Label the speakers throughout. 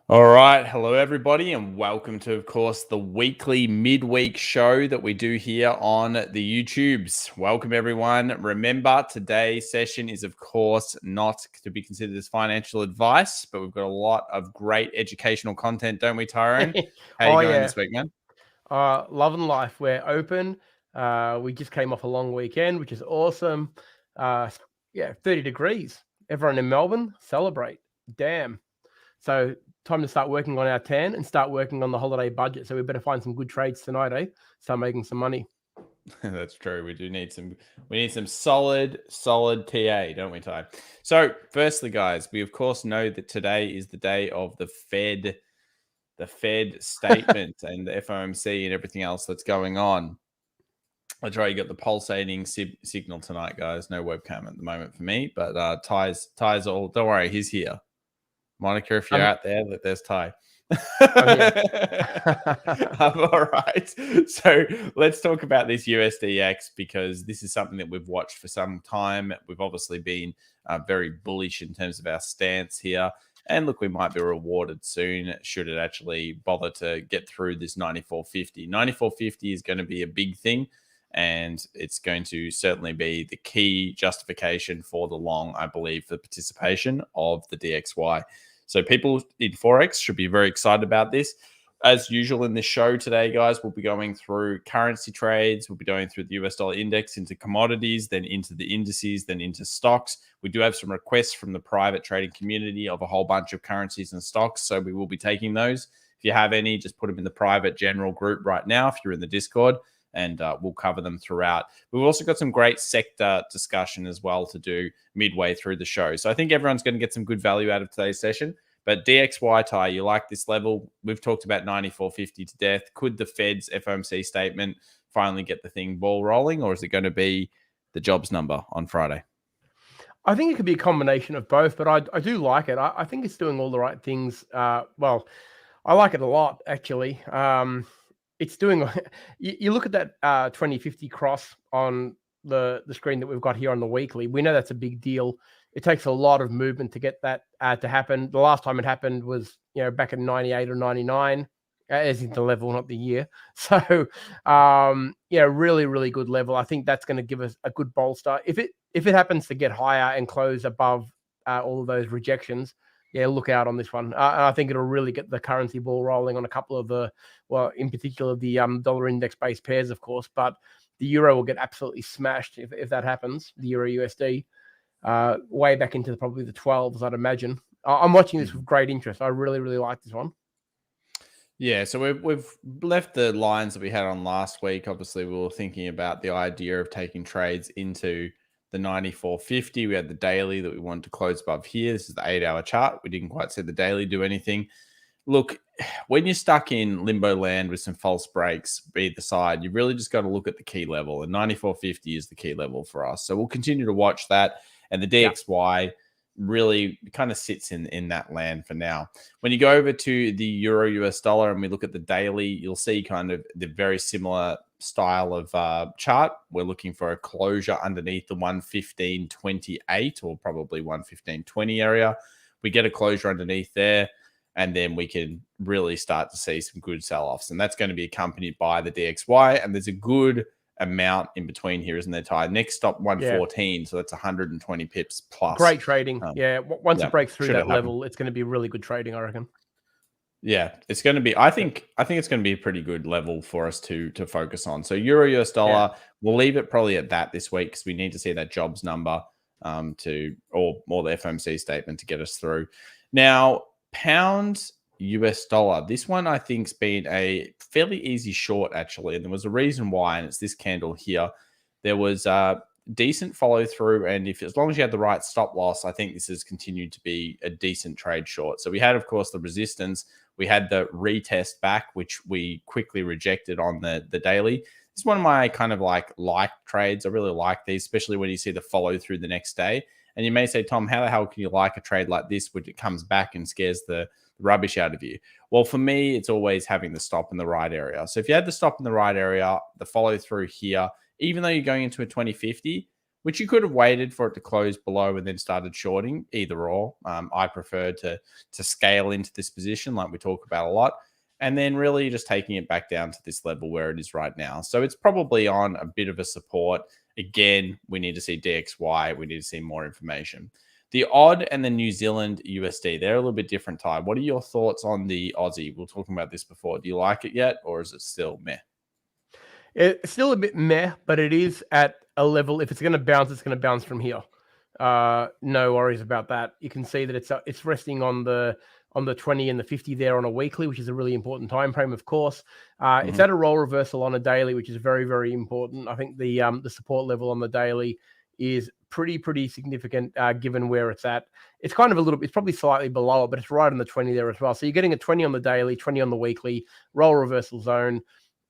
Speaker 1: All right. Hello, everybody, and welcome to, of course, the weekly midweek show that we do here on the YouTubes. Welcome, everyone. Remember, today's session is, of course, not to be considered as financial advice, but we've got a lot of great educational content, don't we, Tyrone? How you going this week, man?
Speaker 2: Loving life. We're open. We just came off a long weekend, which is awesome. 30 degrees. Everyone in Melbourne, celebrate. Damn. So time to start working on our tan and start working on the holiday budget. So we better find some good trades tonight, eh? Start making some money.
Speaker 1: That's true. We do need some. We need some solid TA, don't we, Ty? So, firstly, guys, we of course know that today is the day of the Fed statement and the FOMC and everything else that's going on. That's right. You got the pulsating signal tonight, guys. No webcam at the moment for me, but Ty's all. Don't worry, he's here. Monica, if you're out there, there's Ty. All right. So let's talk about this USDX because this is something that we've watched for some time. We've obviously been very bullish in terms of our stance here. And look, we might be rewarded soon should it actually bother to get through this 94.50. 94.50 is going to be a big thing. And it's going to certainly be the key justification for the long, I believe, for participation of the DXY. So people in Forex should be very excited about this. As usual in this show today, guys, we'll be going through currency trades. We'll be going through the US dollar index into commodities, then into the indices, then into stocks. We do have some requests from the private trading community of a whole bunch of currencies and stocks. So we will be taking those. If you have any, just put them in the private general group right now if you're in the Discord. And we'll cover them throughout. We've also got some great sector discussion as well to do midway through the show. So I think everyone's going to get some good value out of today's session. But DXY, Ty, you like this level? We've talked about 94.50 to death. Could the Fed's FOMC statement finally get the thing ball rolling, or is it going to be the jobs number on Friday?
Speaker 2: I think it could be a combination of both, but I do like it. I think it's doing all the right things. Well, I like it a lot, actually. It's doing. You look at that 2050 cross on the screen that we've got here on the weekly. We know that's a big deal. It takes a lot of movement to get that to happen. The last time it happened was back in 98 or 99, as in the level, not the year. So really good level. I think that's going to give us a good bolster. If it happens to get higher and close above all of those rejections, look out on this one. I think it'll really get the currency ball rolling on a couple of in particular, the dollar index-based pairs, of course, but the euro will get absolutely smashed if that happens, the euro USD, way back into probably the 12s, I'd imagine. I'm watching this with great interest. I really like this one.
Speaker 1: Yeah, so we've left the lines that we had on last week. Obviously, we were thinking about the idea of taking trades into the 94.50. We had the daily that we wanted to close above here. This is the 8-hour chart. We didn't quite see the daily do anything. Look, when you're stuck in limbo land with some false breaks either side, you really just got to look at the key level. And 94.50 is the key level for us. So we'll continue to watch that. And the DXY really kind of sits in that land for now. When you go over to the euro US dollar and we look at the daily, you'll see kind of the very similar style of chart. We're looking for a closure underneath the 115.28 or probably 115.20 area. We get a closure underneath there, and then we can really start to see some good sell-offs. And that's going to be accompanied by the DXY. And there's a good amount in between here, isn't there, Ty? Next stop 114, so that's 120 pips plus.
Speaker 2: Great trading. Once it breaks through that level, it's going to be really good trading, I reckon.
Speaker 1: Yeah, it's going to be. I think it's going to be a pretty good level for us to focus on. So euro US dollar, we'll leave it probably at that this week because we need to see that jobs number or the FOMC statement to get us through. Now, pound US dollar. This one I think's been a fairly easy short actually, and there was a reason why, and it's this candle here. There was a decent follow through, and as long as you had the right stop loss, I think this has continued to be a decent trade short. So we had, of course, the resistance. We had the retest back, which we quickly rejected on the daily. This is one of my kind of like trades. I really like these, especially when you see the follow through the next day. And you may say, Tom, how the hell can you like a trade like this when it comes back and scares the rubbish out of you? Well, for me, it's always having the stop in the right area. So if you had the stop in the right area, the follow through here, even though you're going into a 2050, which you could have waited for it to close below and then started shorting, either or. I prefer to scale into this position like we talk about a lot, and then really just taking it back down to this level where it is right now. So it's probably on a bit of a support. Again, we need to see DXY. We need to see more information. The odd and the New Zealand USD, they're a little bit different, Ty. What are your thoughts on the Aussie? We were talking about this before. Do you like it yet, or is it still meh?
Speaker 2: It's still a bit meh, but it is at a level. If it's going to bounce, it's going to bounce from here. No worries about that. You can see that it's resting on the 20 and the 50 there on a weekly, which is a really important time frame, of course. It's at a roll reversal on a daily, which is very, very important. I think the support level on the daily is pretty significant given where it's at. It's kind of it's probably slightly below it, but it's right on the 20 there as well. So you're getting a 20 on the daily, 20 on the weekly, roll reversal zone.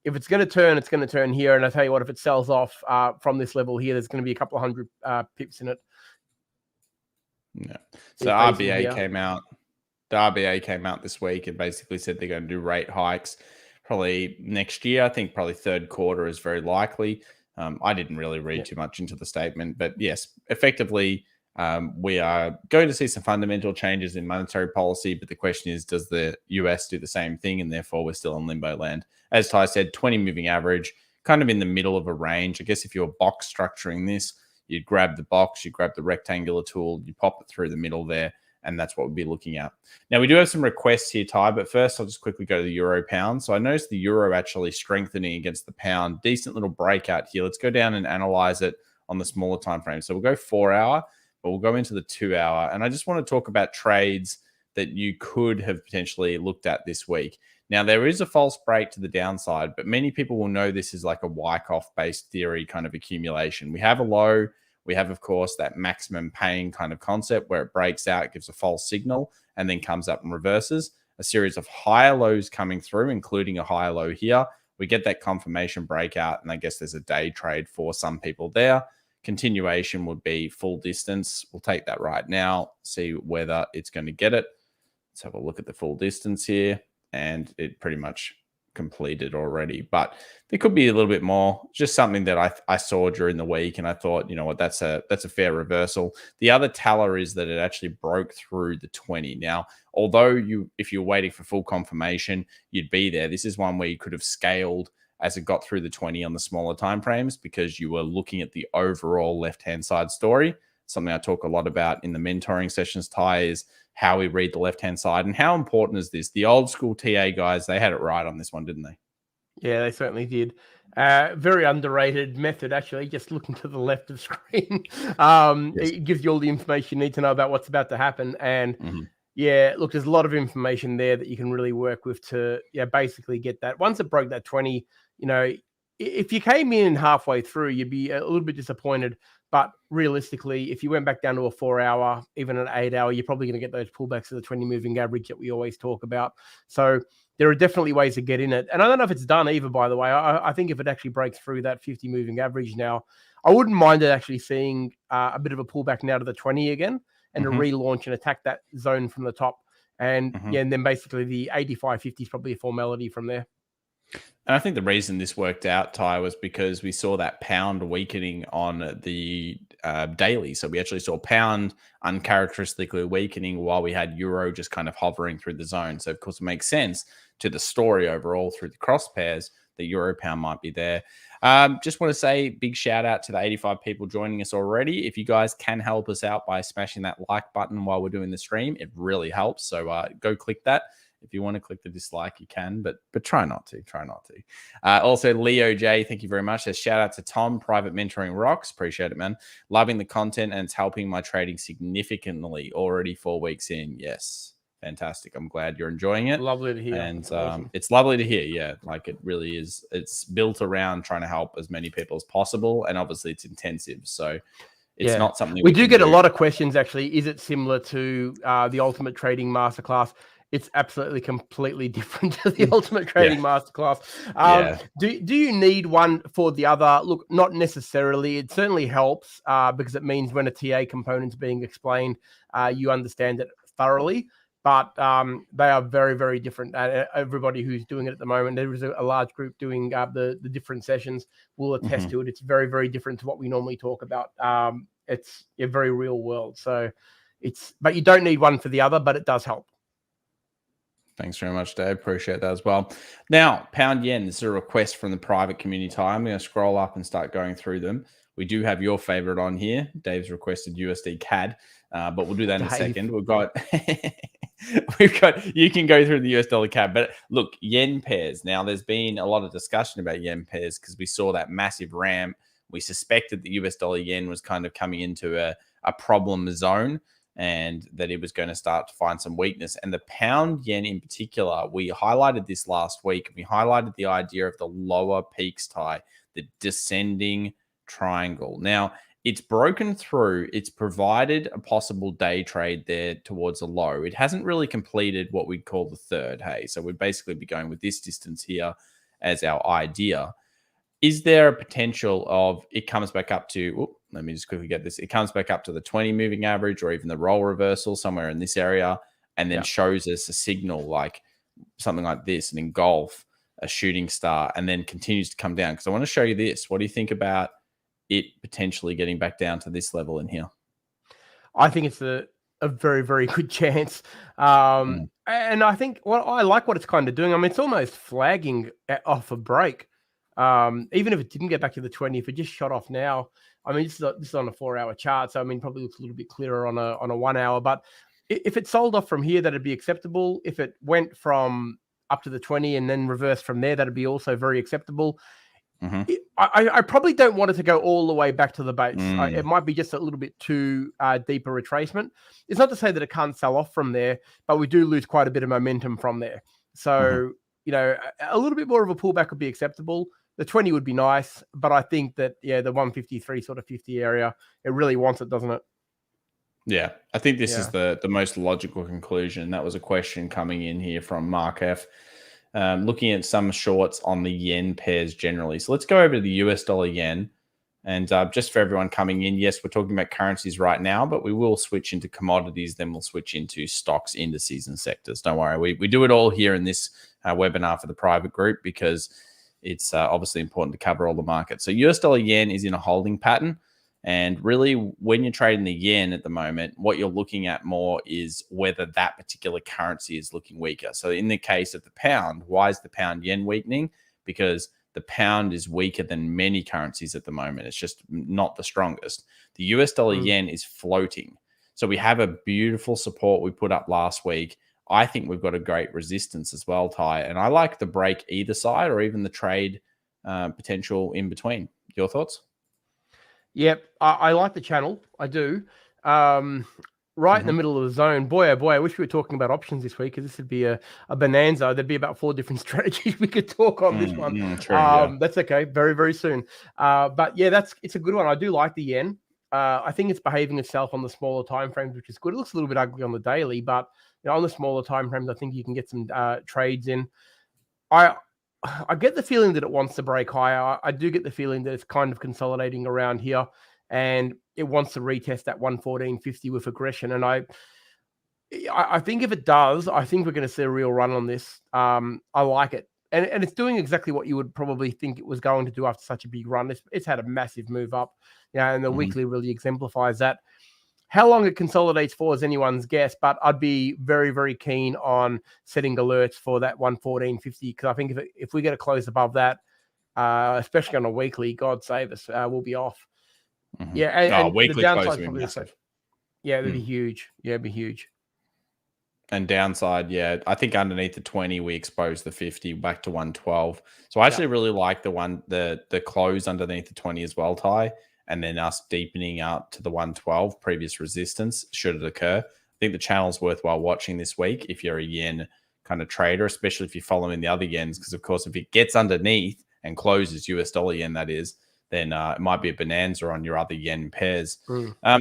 Speaker 2: If it's going to turn, it's going to turn here. And I tell you what, if it sells off from this level here, there's going to be a couple of hundred pips in it.
Speaker 1: Yeah. So RBA came out. The RBA came out this week and basically said they're going to do rate hikes probably next year. I think probably third quarter is very likely. I didn't really read too much into the statement, but yes, effectively, we are going to see some fundamental changes in monetary policy. But the question is, does the US do the same thing? And therefore, we're still in limbo land. As Ty said, 20 moving average, kind of in the middle of a range. I guess if you're box structuring this, you'd grab the box, you grab the rectangular tool, you pop it through the middle there, and that's what we'll be looking at. Now, we do have some requests here, Ty, but first I'll just quickly go to the euro pound. So I noticed the euro actually strengthening against the pound. Decent little breakout here. Let's go down and analyze it on the smaller time frame. So we'll go 4 hour, but we'll go into the 2 hour. And I just want to talk about trades that you could have potentially looked at this week. Now, there is a false break to the downside, but many people will know this is like a Wyckoff-based theory kind of accumulation. We have a low. We have, of course, that maximum pain kind of concept where it breaks out, gives a false signal, and then comes up and reverses. A series of higher lows coming through, including a higher low here. We get that confirmation breakout, and I guess there's a day trade for some people there. Continuation would be full distance. We'll take that right now, see whether it's going to get it. Let's have a look at the full distance here, and it pretty much completed already, but there could be a little bit more. Just something that I saw during the week, and I thought, you know what, that's a fair reversal. The other teller is that it actually broke through the 20. Now, although if you're waiting for full confirmation, you'd be there. This is one where you could have scaled as it got through the 20 on the smaller time frames because you were looking at the overall left-hand side story. Something I talk a lot about in the mentoring sessions, Ty, is how we read the left-hand side. And how important is this? The old school TA guys, they had it right on this one, didn't they?
Speaker 2: Yeah, they certainly did. Very underrated method, actually, just looking to the left of screen. Yes. It gives you all the information you need to know about what's about to happen. And yeah, look, there's a lot of information there that you can really work with to basically get that. Once it broke that 20, you know, if you came in halfway through, you'd be a little bit disappointed. But realistically, if you went back down to a 4 hour, even an 8 hour, you're probably going to get those pullbacks to the 20 moving average that we always talk about. So there are definitely ways to get in it. And I don't know if it's done either, by the way. I think if it actually breaks through that 50 moving average now, I wouldn't mind it actually seeing a bit of a pullback now to the 20 again and a relaunch and attack that zone from the top. And and then basically the 85.50 is probably a formality from there.
Speaker 1: And I think the reason this worked out, Ty, was because we saw that pound weakening on the daily. So we actually saw pound uncharacteristically weakening while we had euro just kind of hovering through the zone. So, of course, it makes sense to the story overall through the cross pairs that euro pound might be there. Just want to say big shout out to the 85 people joining us already. If you guys can help us out by smashing that like button while we're doing the stream, it really helps. So go click that. If you want to click the dislike, you can, but try not to. Also, Leo J, thank you very much. A shout out to Tom, Private Mentoring Rocks. Appreciate it, man. Loving the content, and it's helping my trading significantly already 4 weeks in. Yes, fantastic. I'm glad you're enjoying it.
Speaker 2: Lovely to hear.
Speaker 1: And awesome. It's lovely to hear. Yeah, like it really is. It's built around trying to help as many people as possible. And obviously it's intensive. So it's not something
Speaker 2: we do get a lot of questions, actually. Is it similar to the Ultimate Trading Masterclass? It's absolutely completely different to the Ultimate Trading Masterclass. Do you need one for the other? Look, not necessarily. It certainly helps because it means when a TA component's being explained, you understand it thoroughly. but they are very, very different. Everybody who's doing it at the moment, there is a large group doing the different sessions will attest to it. It's very, very different to what we normally talk about. It's a very real world. So but you don't need one for the other, but it does help.
Speaker 1: Thanks very much, Dave. Appreciate that as well. Now, pound yen, this is a request from the private community time. I'm going to scroll up and start going through them. We do have your favorite on here. Dave's requested USDCAD, but we'll do that in a second. We've got, you can go through the US dollar CAD, but look, yen pairs. Now, there's been a lot of discussion about yen pairs because we saw that massive ramp. We suspected the US dollar yen was kind of coming into a problem zone, and that it was going to start to find some weakness. And the pound yen in particular, we highlighted this last week. We highlighted the idea of the lower peaks tie, the descending triangle. Now, it's broken through. It's provided a possible day trade there towards a low. It hasn't really completed what we'd call the third, hey? So we'd basically be going with this distance here as our idea. Is there a potential of it comes back up to, let me just quickly get this. It comes back up to the 20 moving average or even the roll reversal somewhere in this area and then shows us a signal like something like this and engulf a shooting star and then continues to come down? Because I want to show you this. What do you think about it potentially getting back down to this level in here?
Speaker 2: I think it's a very, very good chance. And I think I like what it's kind of doing. I mean, it's almost flagging off a break. Even if it didn't get back to the 20, if it just shot off now, I mean, this is on a 4-hour chart, so I mean, probably looks a little bit clearer on a 1 hour. But if it sold off from here, that'd be acceptable. If it went from up to the 20 and then reversed from there, that'd be also very acceptable. I probably don't want it to go all the way back to the base. It might be just a little bit too deeper retracement. It's not to say that it can't sell off from there, but we do lose quite a bit of momentum from there. So, you know, a little bit more of a pullback would be acceptable. The 20 would be nice, but I think that, the 153 sort of 50 area, it really wants it, doesn't it?
Speaker 1: Yeah, I think this is the most logical conclusion. That was a question coming in here from Mark F. Looking at some shorts on the yen pairs generally. So let's go over to the US dollar yen. And just for everyone coming in, yes, we're talking about currencies right now, but we will switch into commodities. Then we'll switch into stocks, indices, and sectors. Don't worry. We do it all here in this webinar for the private group because it's obviously important to cover all the markets. So US dollar yen is in a holding pattern. And really, when you're trading the yen at the moment, what you're looking at more is whether that particular currency is looking weaker. So in the case of the pound, why is the pound yen weakening? Because the pound is weaker than many currencies at the moment. It's just not the strongest. The US dollar yen is floating. So we have a beautiful support we put up last week. I think we've got a great resistance as well, Ty. And I like the break either side or even the trade potential in between. Your thoughts?
Speaker 2: Yep, I like the channel. I do. Right in the middle of the zone. Boy, oh boy, I wish we were talking about options this week because this would be a bonanza. There'd be about 4 different strategies we could talk on this one. True, That's okay. Very, very soon. But yeah, it's a good one. I do like the yen. I think it's behaving itself on the smaller time frames, which is good. It looks a little bit ugly on the daily, but on the smaller time frames, I think you can get some trades in. I get the feeling that it wants to break higher. I do get the feeling that it's kind of consolidating around here and it wants to retest that 114.50 with aggression. And I think if it does, I think we're going to see a real run on this. I like it. And it's doing exactly what you would probably think it was going to do after such a big run. It's had a massive move up, and the weekly really exemplifies that. How long it consolidates for is anyone's guess, but I'd be very, very keen on setting alerts for that 114.50 because I think if we get a close above that, especially on a weekly, God save us, we'll be off. Yeah, and
Speaker 1: weekly
Speaker 2: the downside
Speaker 1: close
Speaker 2: probably massive. Yeah, it'd be huge. Yeah, it'd be huge.
Speaker 1: And downside, I think underneath the 20, we expose the 50 back to 112. So I actually really like the close underneath the 20 as well, Ty. And then us deepening out to the 112 previous resistance should it occur. I think the channel's worthwhile watching this week if you're a yen kind of trader, especially if you're following the other yens, because of course, if it gets underneath and closes US dollar yen, that is, then it might be a bonanza on your other yen pairs.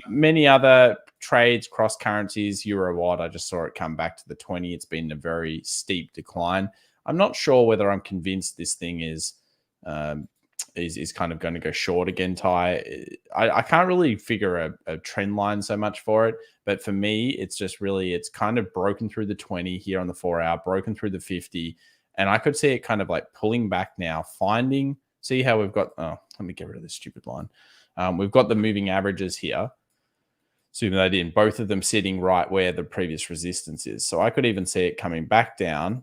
Speaker 1: Many other trades, cross currencies, euro watt, I just saw it come back to the 20. It's been a very steep decline. I'm not sure whether I'm convinced this thing is is kind of going to go short again, Ty. I can't really figure a trend line so much for it, but for me, it's just really, it's kind of broken through the 20 here on the 4 hour, broken through the 50, and I could see it kind of like pulling back now, finding, see how we've got, oh, let me get rid of this stupid line. We've got the moving averages here. Zoom that in, both of them sitting right where the previous resistance is. So I could even see it coming back down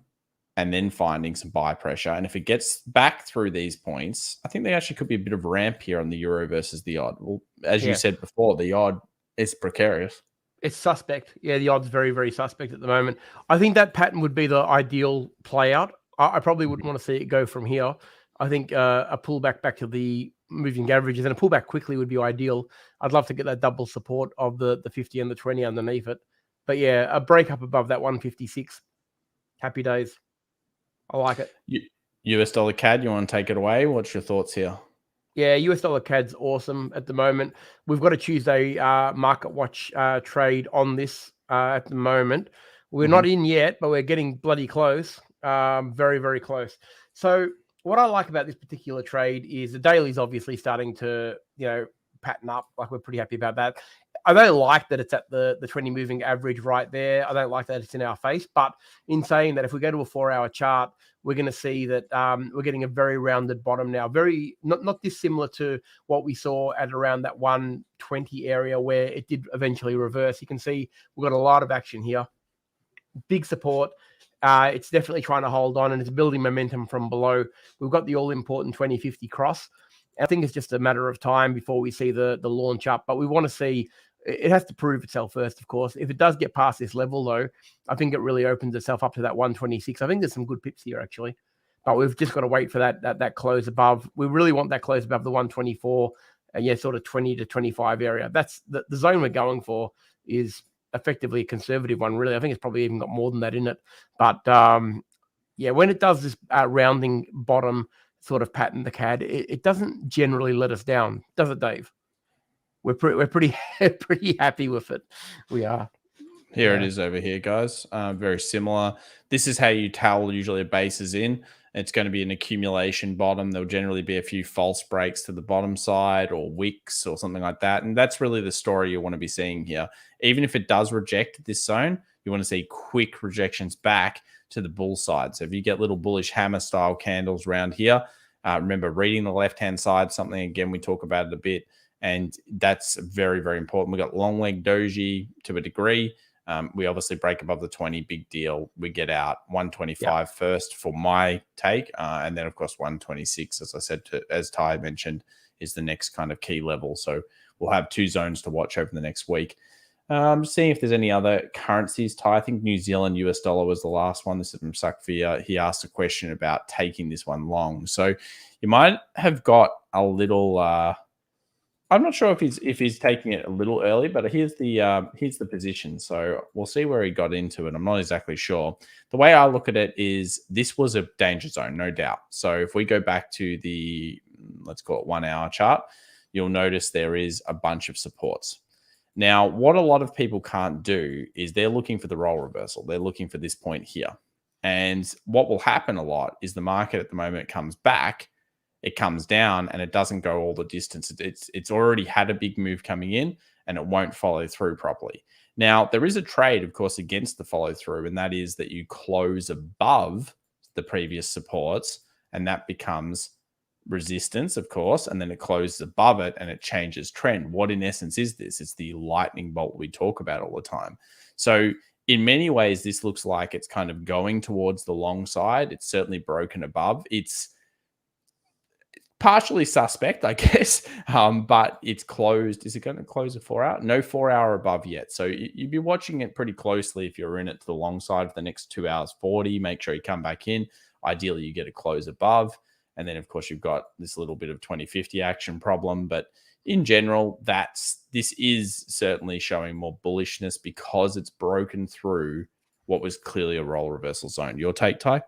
Speaker 1: and then finding some buy pressure. And if it gets back through these points, I think there actually could be a bit of ramp here on the euro versus the odd. Well, as you said before, the odd is precarious.
Speaker 2: It's suspect. Yeah, the odd's very, very suspect at the moment. I think that pattern would be the ideal play out. I probably wouldn't want to see it go from here. I think a pullback back to the moving averages and a pullback quickly would be ideal. I'd love to get that double support of the 50 and the 20 underneath it. But yeah, a break up above that 156. Happy days. I like it.
Speaker 1: US dollar CAD, you want to take it away? What's your thoughts here?
Speaker 2: Yeah, US dollar CAD's awesome at the moment. We've got a Tuesday market watch trade on this at the moment. We're not in yet, but we're getting bloody close. Very, very close. So what I like about this particular trade is the daily's obviously starting to, pattern up. Like, we're pretty happy about that. I don't like that it's at the 20 moving average right there. I don't like that it's in our face. But in saying that, if we go to a 4 hour chart, we're going to see that we're getting a very rounded bottom now. Very not dissimilar to what we saw at around that 120 area where it did eventually reverse. You can see we've got a lot of action here. Big support. It's definitely trying to hold on, and it's building momentum from below. We've got the all-important 2050 cross. I think it's just a matter of time before we see the launch up, but we want to see, it has to prove itself first, of course. If it does get past this level, though, I think it really opens itself up to that 126. I think there's some good pips here, actually, but we've just got to wait for that close above. We really want that close above the 124, sort of 20 to 25 area. That's the zone we're going for, is effectively a conservative one, really. I think it's probably even got more than that in it. But when it does this rounding bottom sort of pattern, the CAD, it doesn't generally let us down, does it, Dave? We're pretty pretty happy with it. We are.
Speaker 1: Here it is over here, guys. Very similar. This is how you tell usually a base is in. It's going to be an accumulation bottom. There'll generally be a few false breaks to the bottom side or wicks or something like that. And that's really the story you want to be seeing here. Even if it does reject this zone, you want to see quick rejections back to the bull side. So if you get little bullish hammer style candles around here, remember reading the left-hand side, something, again, we talk about it a bit. And that's very, very important. We've got long leg doji to a degree. We obviously break above the 20, big deal. We get out 125 first for my take. And then, of course, 126, as I said, as Ty mentioned, is the next kind of key level. So we'll have two zones to watch over the next week. Seeing if there's any other currencies, Ty. I think New Zealand US dollar was the last one. This is from Sakvia. He asked a question about taking this one long. So you might have got a little... I'm not sure if he's taking it a little early, but here's the position. So we'll see where he got into it. I'm not exactly sure. The way I look at it is this was a danger zone, no doubt. So if we go back to the, let's call it 1 hour chart, you'll notice there is a bunch of supports. Now, what a lot of people can't do is they're looking for the role reversal. They're looking for this point here. And what will happen a lot is the market at the moment comes back, it comes down, and it doesn't go all the distance. It's already had a big move coming in, and it won't follow through properly. Now, there is a trade, of course, against the follow through, and that is that you close above the previous supports, and that becomes resistance, of course, and then it closes above it, and it changes trend. What in essence is this? It's the lightning bolt we talk about all the time. So in many ways, this looks like it's kind of going towards the long side. It's certainly broken above. It's partially suspect, I guess, but it's closed. Is it going to close at 4 hour? No 4 hour above yet. So you'd be watching it pretty closely if you're in it to the long side for the next 2 hours 40. Make sure you come back in. Ideally, you get a close above. And then, of course, you've got this little bit of 2050 action problem. But in general, this is certainly showing more bullishness because it's broken through what was clearly a role reversal zone. Your take, Ty?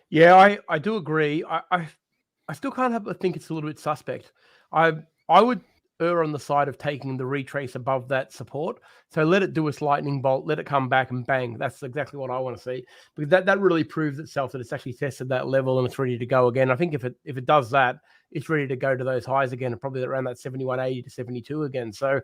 Speaker 2: Yeah, I do agree. I still can't help but think it's a little bit suspect. I would err on the side of taking the retrace above that support. So let it do its lightning bolt, let it come back and bang. That's exactly what I want to see, because that really proves itself that it's actually tested that level and it's ready to go again. I think if it does that, it's ready to go to those highs again, and probably around that 71.80 to 72 again. So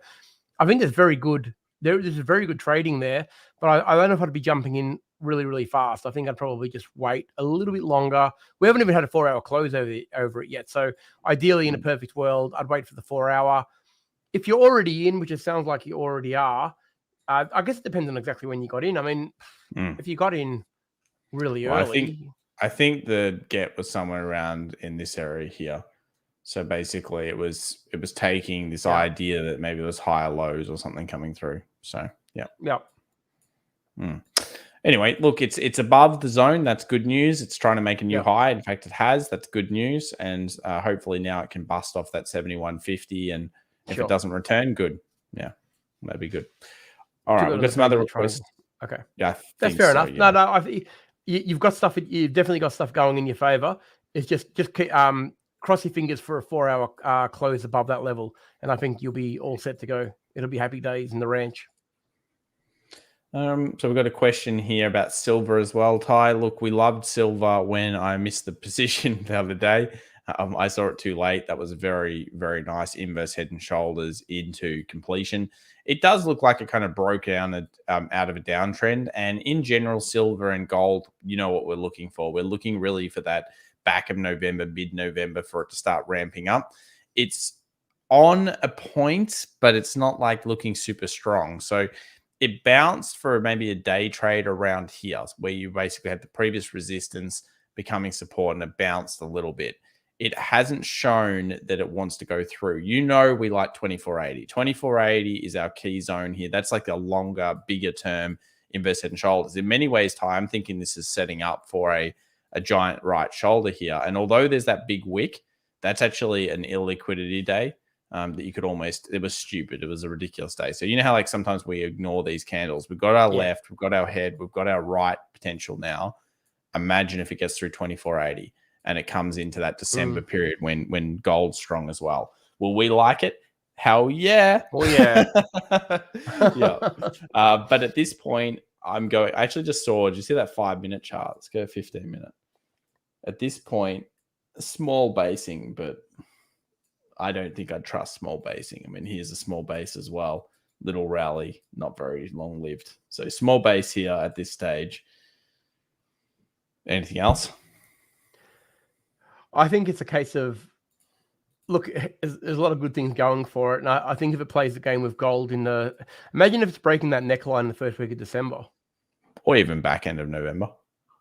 Speaker 2: I think there's very good. There's very good trading there, but I don't know if I'd be jumping in really fast. I think I'd probably just wait a little bit longer. We haven't even had a 4-hour close over it yet. So ideally, in a perfect world, I'd wait for the 4-hour. If you're already in, which it sounds like you already are, I guess it depends on exactly when you got in. I mean, if you got in really early,
Speaker 1: I think the get was somewhere around in this area here. So basically, it was taking this idea that maybe it was higher lows or something coming through. So yeah. Anyway, look, it's above the zone. That's good news. It's trying to make a new high. In fact, it has. That's good news. And hopefully now it can bust off that 71.50. And if it doesn't return, good. Yeah, that'd be good. All right, we've got some other requests.
Speaker 2: Okay.
Speaker 1: Yeah,
Speaker 2: that's fair enough. Yeah. No, I think you've got stuff. You've definitely got stuff going in your favor. It's just cross your fingers for a 4-hour close above that level, and I think you'll be all set to go. It'll be happy days in the ranch.
Speaker 1: So we've got a question here about silver as well, Ty. Look, we loved silver when I missed the position the other day. I saw it too late. That was a very, very nice inverse head and shoulders into completion. It does look like it kind of broke down out of a downtrend. And in general, silver and gold, you know what we're looking for. We're looking really for that back of November, mid-November, for it to start ramping up. It's on a point, but it's not like looking super strong. So it bounced for maybe a day trade around here, where you basically had the previous resistance becoming support, and it bounced a little bit. It hasn't shown that it wants to go through. You know, we like 2480. 2480 is our key zone here. That's like a longer, bigger term inverse head and shoulders. In many ways, Ty, I'm thinking this is setting up for a giant right shoulder here. And although there's that big wick, that's actually an illiquidity day that you could almost, it was stupid. It was a ridiculous day. So you know how like sometimes we ignore these candles. We've got our left, we've got our head, we've got our right potential now. Imagine if it gets through 2480 and it comes into that December period when gold's strong as well. Will we like it? Hell yeah.
Speaker 2: Oh yeah.
Speaker 1: Yeah. But at this point, I actually just saw, did you see that 5-minute chart? Let's go 15-minute. At this point, small basing, but I don't think I'd trust small basing. I mean, here's a small base as well. Little rally, not very long lived. So small base here at this stage. Anything else?
Speaker 2: I think it's a case of, look, there's a lot of good things going for it. And I think if it plays the game with gold imagine if it's breaking that neckline in the first week of December.
Speaker 1: Or even back end of November.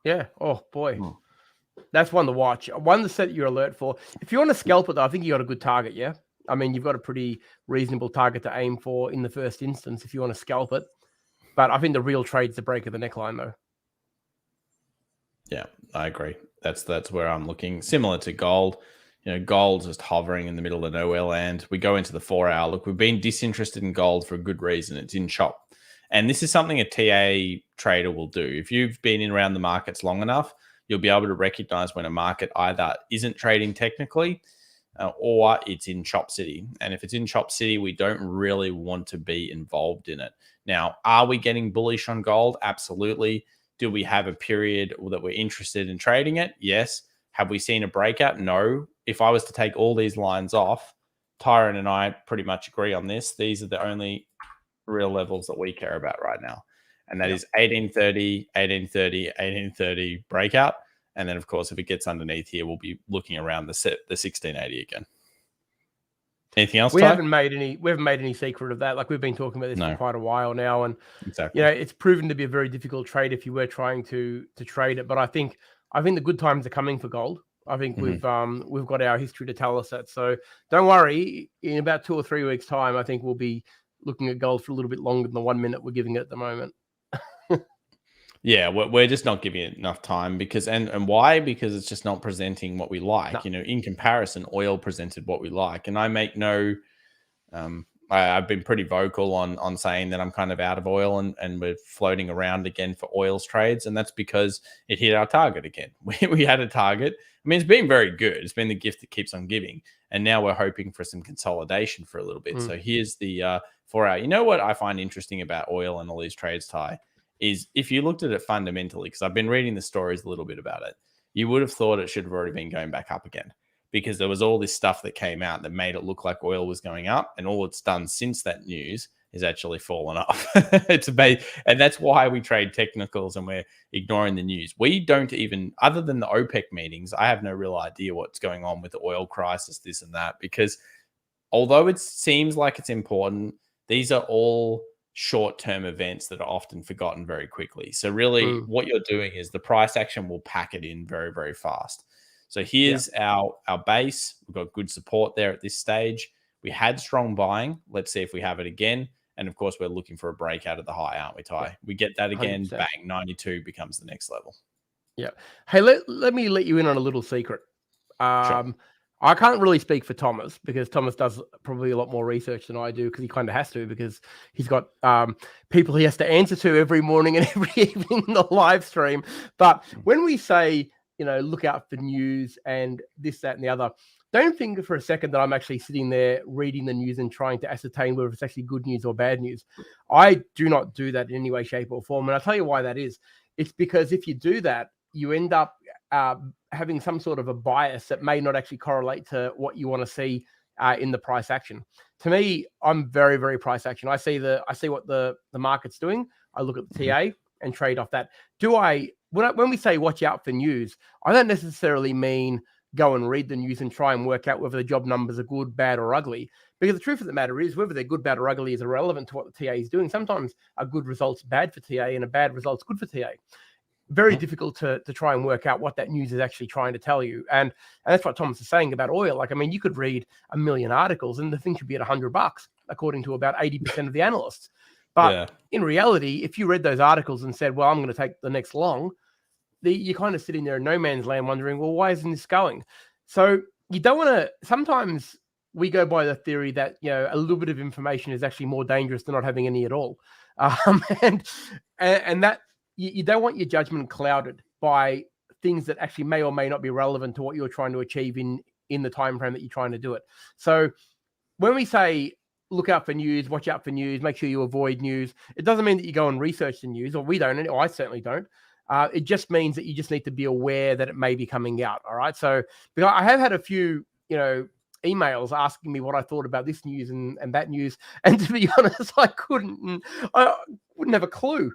Speaker 2: Yeah. Oh, boy. That's one to watch. One to set your alert for. If you want to scalp it, though, I think you got a good target, yeah? I mean, you've got a pretty reasonable target to aim for in the first instance if you want to scalp it. But I think the real trade's the break of the neckline, though.
Speaker 1: Yeah, I agree. That's where I'm looking. Similar to gold. You know, gold's just hovering in the middle of nowhere land. We go into the 4-hour. Look, we've been disinterested in gold for a good reason. It's in chop. And this is something a TA trader will do. If you've been in around the markets long enough, you'll be able to recognize when a market either isn't trading technically or it's in chop city. And if it's in chop city, we don't really want to be involved in it. Now, are we getting bullish on gold? Absolutely. Do we have a period that we're interested in trading it? Yes. Have we seen a breakout? No. If I was to take all these lines off, Tyron and I pretty much agree on this. These are the only real levels that we care about right now. And that is 1830, 1830, 1830 breakout. And then, of course, if it gets underneath here, we'll be looking around the 1680 again. Anything else?
Speaker 2: We haven't made any secret of that. Like, we've been talking about this for quite a while now, and
Speaker 1: exactly,
Speaker 2: you know, it's proven to be a very difficult trade if you were trying to trade it. But I think the good times are coming for gold. I think we've got our history to tell us that. So don't worry. In about 2 or 3 weeks' time, I think we'll be looking at gold for a little bit longer than the 1 minute we're giving it at the moment.
Speaker 1: Yeah, we're just not giving it enough time because, and why? Because it's just not presenting what we like. No. You know, in comparison, oil presented what we like. And I make no I've been pretty vocal on saying that I'm kind of out of oil and we're floating around again for oil's trades. And that's because it hit our target again. We had a target. I mean, it's been very good. It's been the gift that keeps on giving. And now we're hoping for some consolidation for a little bit. So here's the 4 hour. You know what I find interesting about oil and all these trades, Ty, is if you looked at it fundamentally, because I've been reading the stories a little bit about it, you would have thought it should have already been going back up again, because there was all this stuff that came out that made it look like oil was going up, and all it's done since that news is actually fallen off. It's amazing. And that's why we trade technicals and we're ignoring the news. We don't even, other than the OPEC meetings, I have no real idea what's going on with the oil crisis, this and that, because although it seems like it's important, these are all short-term events that are often forgotten very quickly. So really what you're doing is the price action will pack it in very, very fast. So here's our base. We've got good support there at this stage. We had strong buying. Let's see if we have it again. And of course, we're looking for a breakout of the high, aren't we, Ty? Yeah. We get that again, 100%. Bang, 92 becomes the next level.
Speaker 2: Yeah. Hey, let me let you in on a little secret.
Speaker 1: Sure.
Speaker 2: I can't really speak for Thomas, because Thomas does probably a lot more research than I do, because he kind of has to, because he's got people he has to answer to every morning and every evening in the live stream. But when we say, look out for news and this, that, and the other, don't think for a second that I'm actually sitting there reading the news and trying to ascertain whether it's actually good news or bad news. I do not do that in any way, shape, or form. And I'll tell you why that is. It's because if you do that, you end up having some sort of a bias that may not actually correlate to what you want to see in the price action. To me, I'm very, very price action. I see what the market's doing. I look at the TA and trade off that. When we say watch out for news, I don't necessarily mean go and read the news and try and work out whether the job numbers are good, bad, or ugly. Because the truth of the matter is, whether they're good, bad, or ugly is irrelevant to what the TA is doing. Sometimes a good result's bad for TA and a bad result's good for TA. Very difficult to try and work out what that news is actually trying to tell you. And that's what Thomas is saying about oil. Like, I mean, you could read 1 million articles and the thing should be at $100, according to about 80% of the analysts. But in reality, if you read those articles and said, well, I'm going to take the next long, you're kind of sitting there in no man's land wondering, well, why isn't this going? So you don't want to, sometimes we go by the theory that, a little bit of information is actually more dangerous than not having any at all. And that you don't want your judgment clouded by things that actually may or may not be relevant to what you're trying to achieve in the time frame that you're trying to do it. So when we say look out for news, watch out for news, make sure you avoid news, it doesn't mean that you go and research the news, or we don't, or I certainly don't. It just means that you just need to be aware that it may be coming out. All right. So because I have had a few, emails asking me what I thought about this news and that news. And to be honest, I wouldn't have a clue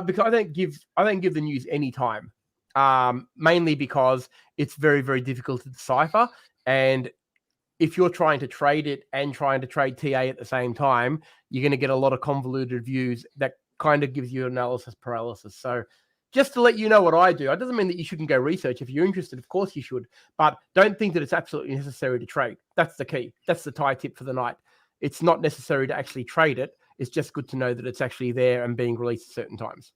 Speaker 2: because I don't give the news any time, mainly because it's very, very difficult to decipher. And if you're trying to trade it and trying to trade TA at the same time, you're going to get a lot of convoluted views that kind of gives you analysis paralysis. So just to let you know what I do, it doesn't mean that you shouldn't go research. If you're interested, of course you should, but don't think that it's absolutely necessary to trade. That's the key. That's the tie tip for the night. It's not necessary to actually trade it. It's just good to know that it's actually there and being released at certain times.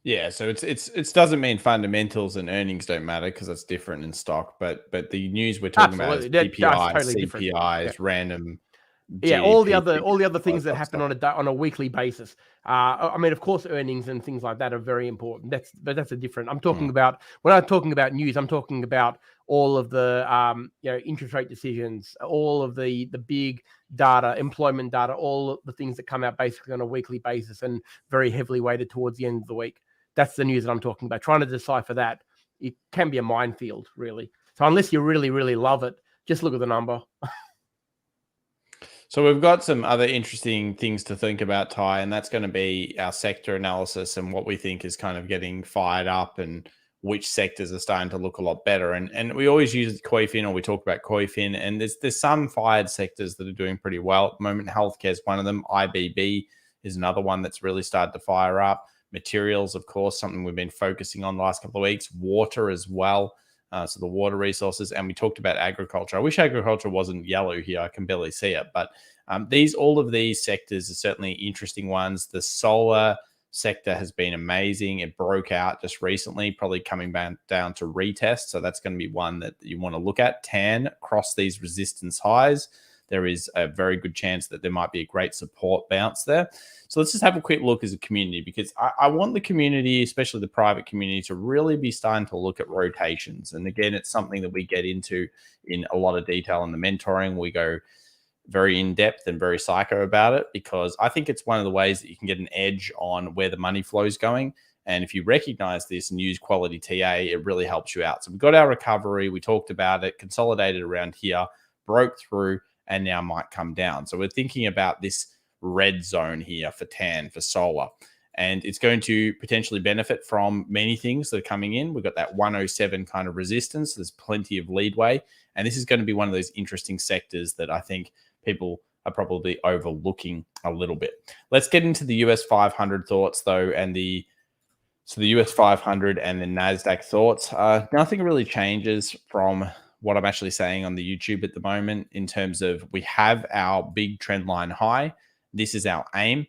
Speaker 1: Yeah, so it doesn't mean fundamentals and earnings don't matter because that's different in stock, but the news we're talking about is PPIs,
Speaker 2: totally
Speaker 1: CPIs, random.
Speaker 2: Yeah, all the other things that happen on a weekly basis. I mean, of course, earnings and things like that are very important. That's a different. I'm talking about when I'm talking about news. I'm talking about all of the interest rate decisions, all of the big data, employment data, all of the things that come out basically on a weekly basis and very heavily weighted towards the end of the week. That's the news that I'm talking about. Trying to decipher that, it can be a minefield, really. So unless you really, really love it, just look at the number.
Speaker 1: So we've got some other interesting things to think about, Ty, and that's going to be our sector analysis and what we think is kind of getting fired up and which sectors are starting to look a lot better. And we always use CoiFin, or we talk about CoiFin, and there's some fired sectors that are doing pretty well at the moment. Healthcare is one of them. IBB is another one that's really started to fire up. Materials, of course, something we've been focusing on the last couple of weeks. Water as well. So the water resources, and we talked about agriculture. I wish agriculture wasn't yellow here. I can barely see it, but all of these sectors are certainly interesting ones. The solar sector has been amazing. It broke out just recently, probably coming back down to retest. So that's going to be one that you want to look at. TAN crossed these resistance highs. there is a very good chance that there might be a great support bounce there. So let's just have a quick look as a community, because I want the community, especially the private community, to really be starting to look at rotations. And again, it's something that we get into in a lot of detail in the mentoring. We go very in-depth and very psycho about it, because I think it's one of the ways that you can get an edge on where the money flow is going. And if you recognize this and use quality TA, it really helps you out. So we've got our recovery. We talked about it, consolidated around here, broke through, and now might come down. So we're thinking about this red zone here for TAN, for solar. And it's going to potentially benefit from many things that are coming in. We've got that 107 kind of resistance. There's plenty of leadway. And this is going to be one of those interesting sectors that I think people are probably overlooking a little bit. Let's get into the US 500 thoughts, though, and the US 500 and the NASDAQ thoughts. Nothing really changes from what I'm actually saying on the YouTube at the moment, in terms of we have our big trend line high. This is our aim.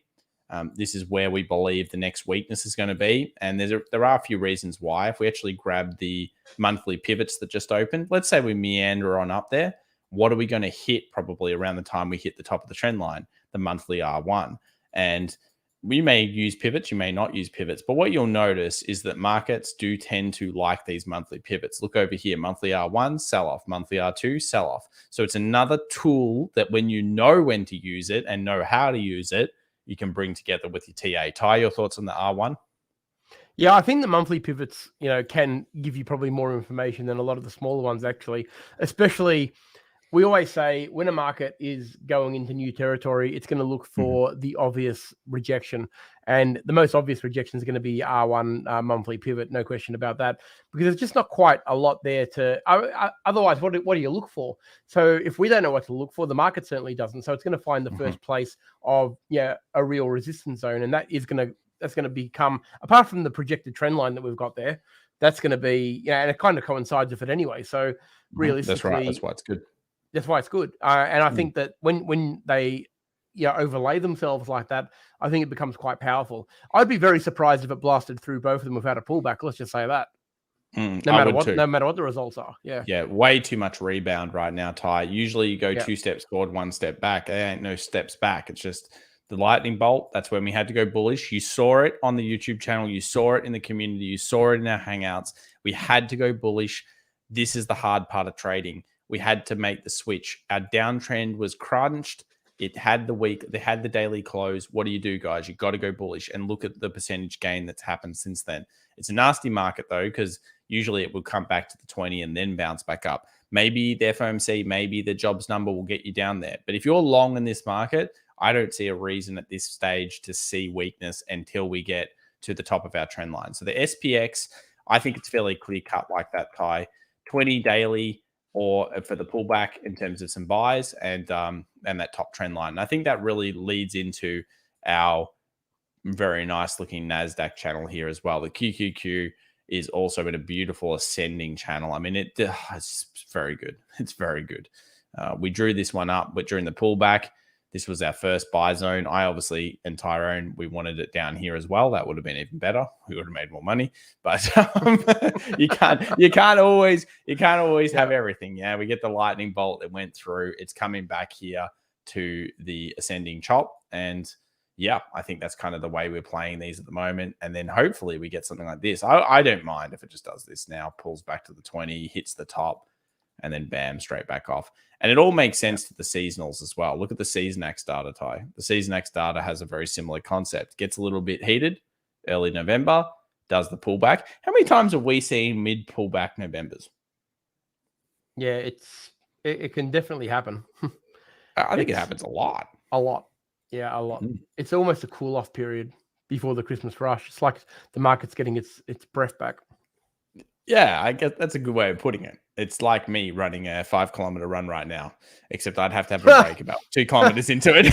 Speaker 1: This is where we believe the next weakness is going to be. And there are a few reasons why. If we actually grab the monthly pivots that just opened, let's say we meander on up there, what are we going to hit probably around the time we hit the top of the trend line, the monthly R1? And we may use pivots, you may not use pivots, but what you'll notice is that markets do tend to like these monthly pivots. Look over here, monthly R1, sell off, monthly R2, sell off. So it's another tool that when you know when to use it and know how to use it, you can bring together with your TA. Ty, your thoughts on the R1?
Speaker 2: Yeah, I think the monthly pivots, can give you probably more information than a lot of the smaller ones, actually, especially. We always say when a market is going into new territory, it's going to look for the obvious rejection. And the most obvious rejection is going to be R1 monthly pivot, no question about that, because there's just not quite a lot there to... otherwise, what do you look for? So if we don't know what to look for, the market certainly doesn't. So it's going to find the first place of a real resistance zone. And that's going to become, apart from the projected trend line that we've got there, that's going to be, and it kind of coincides with it anyway. So realistically...
Speaker 1: That's right. That's why it's good.
Speaker 2: That's why it's good. And I think that when they overlay themselves like that, I think it becomes quite powerful. I'd be very surprised if it blasted through both of them without a pullback. Let's just say that. No matter what the results are.
Speaker 1: Yeah, way too much rebound right now, Ty. Usually you go 2 steps forward, 1 step back. There ain't no steps back. It's just the lightning bolt. That's when we had to go bullish. You saw it on the YouTube channel. You saw it in the community. You saw it in our hangouts. We had to go bullish. This is the hard part of trading. We had to make the switch. Our downtrend was crunched. It had the week, they had the daily close. What do, guys? You got to go bullish and look at the percentage gain that's happened since then. It's a nasty market, though, because usually it will come back to the 20 and then bounce back up. Maybe the FOMC, maybe the jobs number will get you down there. But if you're long in this market, I don't see a reason at this stage to see weakness until we get to the top of our trend line. So the SPX, I think it's fairly clear cut like that, Kai. 20 daily, or for the pullback in terms of some buys and that top trend line. And I think that really leads into our very nice looking NASDAQ channel here as well. The QQQ is also in a beautiful ascending channel. I mean, it's very good. It's very good. We drew this one up, but during the pullback, this was our first buy zone. I obviously, and Tyrone, we wanted it down here as well. That would have been even better. We would have made more money. But you can't always have everything. Yeah, we get the lightning bolt that went through. It's coming back here to the ascending chop. And yeah, I think that's kind of the way we're playing these at the moment. And then hopefully we get something like this. I don't mind if it just does this now, pulls back to the 20, hits the top, and then bam, straight back off. And it all makes sense to the seasonals as well. Look at the Seasonality data, Ty. The Seasonality data has a very similar concept. Gets a little bit heated early November, does the pullback. How many times have we seen mid-pullback Novembers?
Speaker 2: Yeah, it can definitely happen.
Speaker 1: I think it happens a lot.
Speaker 2: A lot. Yeah, a lot. It's almost a cool-off period before the Christmas rush. It's like the market's getting its breath back.
Speaker 1: Yeah, I guess that's a good way of putting it. It's like me running a 5-kilometer run right now, except I'd have to have a break about 2 kilometers into it.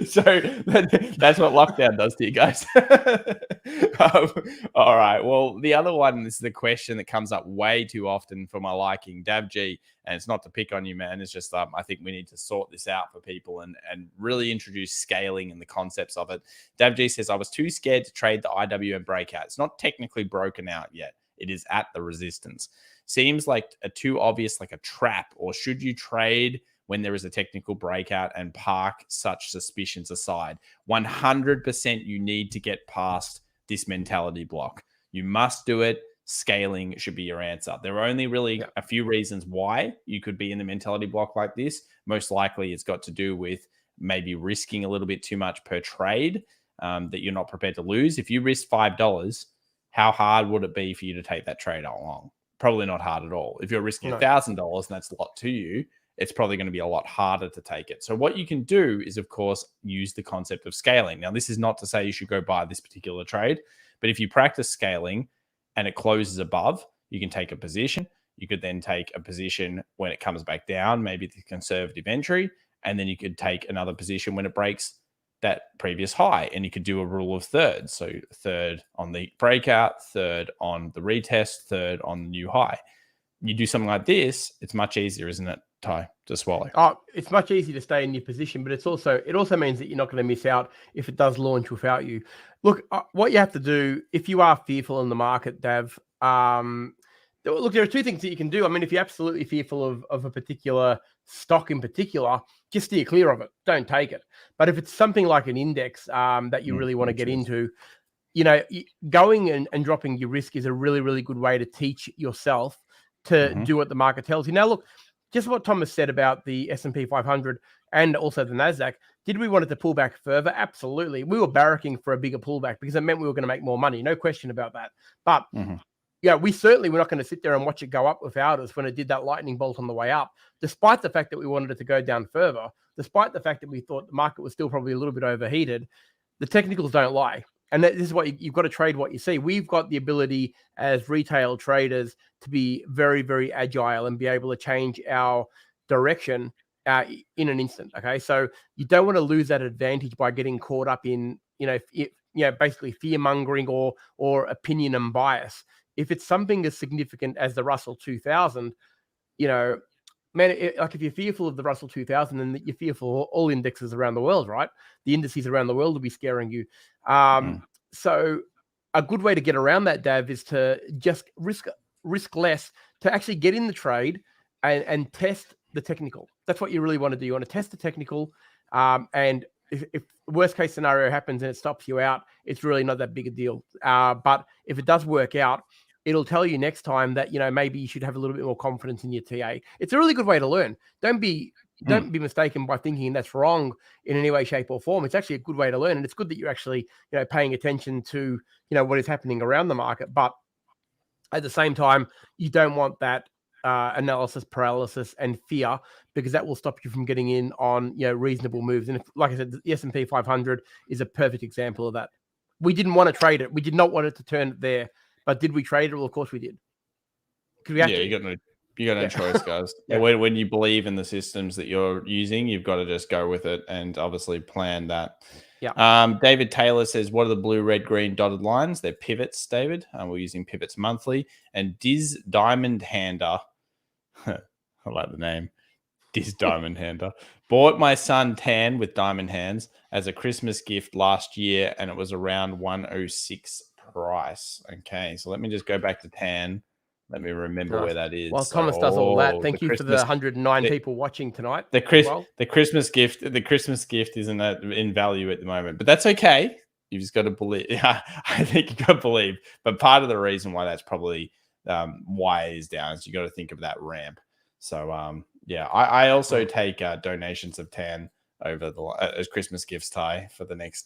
Speaker 1: So that's what lockdown does to you guys. All right. Well, the other one, this is a question that comes up way too often for my liking, Dav G, and it's not to pick on you, man. It's just I think we need to sort this out for people and really introduce scaling and the concepts of it. Dav G says, I was too scared to trade the IWM breakout. It's not technically broken out yet. It is at the resistance. seems like a too obvious, like a trap? Or should you trade when there is a technical breakout and park such suspicions aside? 100% you need to get past this mentality block. You must do it. Scaling should be your answer. There are only really a few reasons why you could be in the mentality block like this. Most likely it's got to do with maybe risking a little bit too much per trade that you're not prepared to lose. If you risk $5, how hard would it be for you to take that trade along? Probably not hard at all. If you're risking $1,000 and that's a lot to you, it's probably going to be a lot harder to take it. So what you can do is, of course, use the concept of scaling. Now, this is not to say you should go buy this particular trade, but if you practice scaling and it closes above, you can take a position. You could then take a position when it comes back down, maybe the conservative entry, and then you could take another position when it breaks that previous high, and you could do a rule of thirds. So third on the breakout, third on the retest, third on the new high. You do something like this, it's much easier, isn't it, Ty, to swallow?
Speaker 2: Oh, it's much easier to stay in your position, but it also means that you're not going to miss out if it does launch without you. Look, what you have to do if you are fearful in the market, Dav, look, there are two things that you can do. I mean, if you're absolutely fearful of a particular stock in particular, just steer clear of it. Don't take it. But if it's something like an index that you really want to get into, going and dropping your risk is a really, really good way to teach yourself to do what the market tells you. Now, look, just what Thomas said about the S&P 500 and also the NASDAQ, did we want it to pull back further? Absolutely. We were barracking for a bigger pullback because it meant we were going to make more money. No question about that. But we certainly were not going to sit there and watch it go up without us when it did that lightning bolt on the way up, despite the fact that we wanted it to go down further, despite the fact that we thought the market was still probably a little bit overheated. The technicals don't lie. And this is what you've got to trade what you see. We've got the ability as retail traders to be very, very agile and be able to change our direction in an instant. Okay, so you don't want to lose that advantage by getting caught up in basically fear mongering or opinion and bias. If it's something as significant as the Russell 2000, man, like if you're fearful of the Russell 2000, then you're fearful of all indexes around the world, right? The indices around the world will be scaring you. So a good way to get around that, Dav, is to just risk less, to actually get in the trade and test the technical. That's what you really want to do. You want to test the technical, and if the worst case scenario happens and it stops you out, it's really not that big a deal. But if it does work out, it'll tell you next time that, maybe you should have a little bit more confidence in your TA. It's a really good way to learn. Don't be mistaken by thinking that's wrong in any way, shape, or form. It's actually a good way to learn. And it's good that you're actually, paying attention to, what is happening around the market. But at the same time, you don't want that analysis paralysis and fear, because that will stop you from getting in on, reasonable moves. And like I said, the S&P 500 is a perfect example of that. We didn't want to trade it. We did not want it to turn there. But did we trade it? Well, of course we did.
Speaker 1: You got no choice, guys. When you believe in the systems that you're using, you've got to just go with it and obviously plan that. David Taylor says, what are the blue, red, green dotted lines? They're pivots, David. We're using pivots monthly. And Diz Diamond Hander, I like the name, Diz Diamond Hander, bought my son tan with diamond hands as a Christmas gift last year, and it was around 106 price. Okay, so let me just go back to tan. Let me remember where that is.
Speaker 2: Well, Thomas does all that. Thank you for the 109 people watching tonight.
Speaker 1: The Christmas gift isn't in value at the moment, but that's okay. You've just got to believe. Yeah, I think you got to believe. But part of the reason why that's probably why it is down is you got to think of that ramp. So I also take donations of tan over as Christmas gifts, Ty, for the next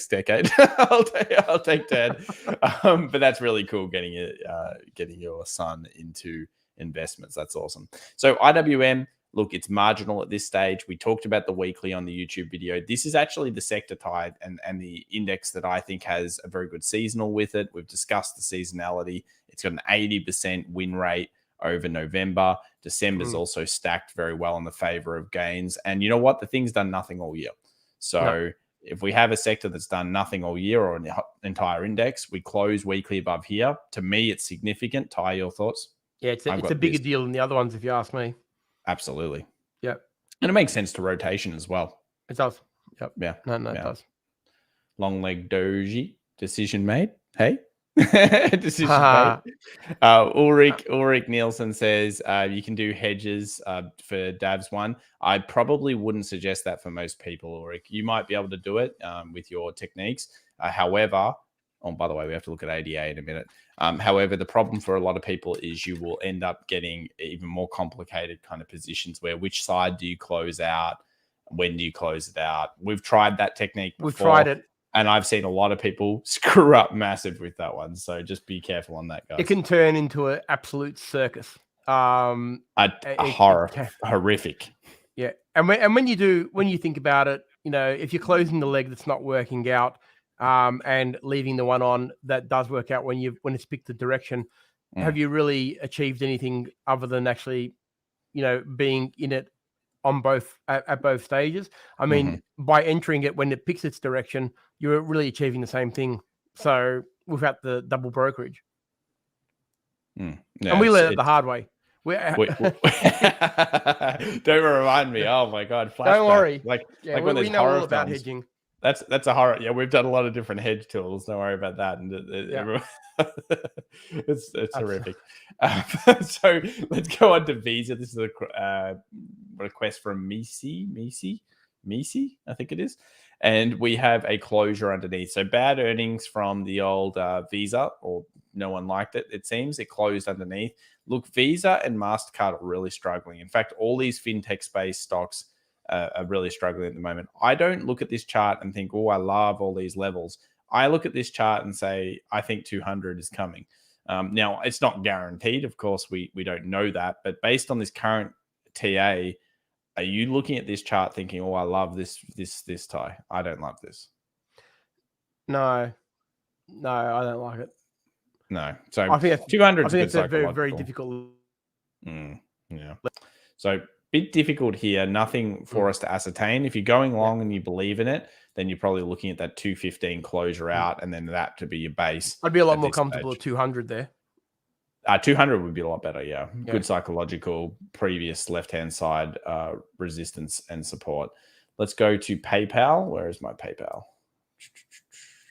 Speaker 1: decade. I'll take tan. But that's really cool, getting your son into investments. That's awesome. So IWM, look, it's marginal at this stage. We talked about the weekly on the YouTube video. This is actually the sector, Ty, and the index that I think has a very good seasonal with it. We've discussed the seasonality. It's got an 80% win rate over November. December's also stacked very well in the favor of gains. And you know what? The thing's done nothing all year. So if we have a sector that's done nothing all year, or an entire index, we close weekly above here. To me, it's significant. Ty, your thoughts?
Speaker 2: Yeah, it's a bigger deal than the other ones, if you ask me.
Speaker 1: Absolutely.
Speaker 2: Yeah.
Speaker 1: And it makes sense to rotation as well.
Speaker 2: It does. Yep.
Speaker 1: Yeah.
Speaker 2: No, it does.
Speaker 1: Long leg doji, decision made. Hey? Decision made. Ulrich Nielsen says you can do hedges for Dav's one. I probably wouldn't suggest that for most people, Ulrich. You might be able to do it with your techniques. However, oh, by the way, we have to look at ADA in a minute. However, the problem for a lot of people is you will end up getting even more complicated kind of positions where which side do you close out? When do you close it out? We've tried that technique before.
Speaker 2: We've tried it.
Speaker 1: And I've seen a lot of people screw up massive with that one. So just be careful on that, guys.
Speaker 2: It can turn into an absolute circus.
Speaker 1: Horrific.
Speaker 2: Yeah. And when you think about it, if you're closing the leg that's not working out and leaving the one on that does work out when it's picked the direction, have you really achieved anything other than actually, being in it on both at both stages? I mean, by entering it when it picks its direction, you're really achieving the same thing. So without the double brokerage,
Speaker 1: no,
Speaker 2: and we learned it the hard way.
Speaker 1: Don't remind me. Oh my god! Flashback.
Speaker 2: Don't worry.
Speaker 1: We
Speaker 2: know all about hedging.
Speaker 1: That's a horror. Yeah, we've done a lot of different hedge tools. Don't worry about that. And it's horrific. So let's go on to Visa. This is a request from Misi, I think it is. And we have a closure underneath. So bad earnings from the old Visa, or no one liked it, it seems. It closed underneath. Look, Visa and MasterCard are really struggling. In fact, all these fintech space stocks are really struggling at the moment. I don't look at this chart and think, oh, I love all these levels. I look at this chart and say, I think 200 is coming. Now, it's not guaranteed. Of course, we don't know that. But based on this current TA, are you looking at this chart thinking, oh, I love this tie? I don't love this.
Speaker 2: No, I don't like it.
Speaker 1: No. So I think 200 is
Speaker 2: it's a very, very difficult.
Speaker 1: Yeah. So bit difficult here. Nothing for us to ascertain. If you're going long and you believe in it, then you're probably looking at that 215 closure out, and then that to be your base.
Speaker 2: I'd be a lot more comfortable at 200 there.
Speaker 1: 200 would be a lot better. Yeah. Good psychological previous left-hand side resistance and support. Let's go to PayPal. Where is my PayPal?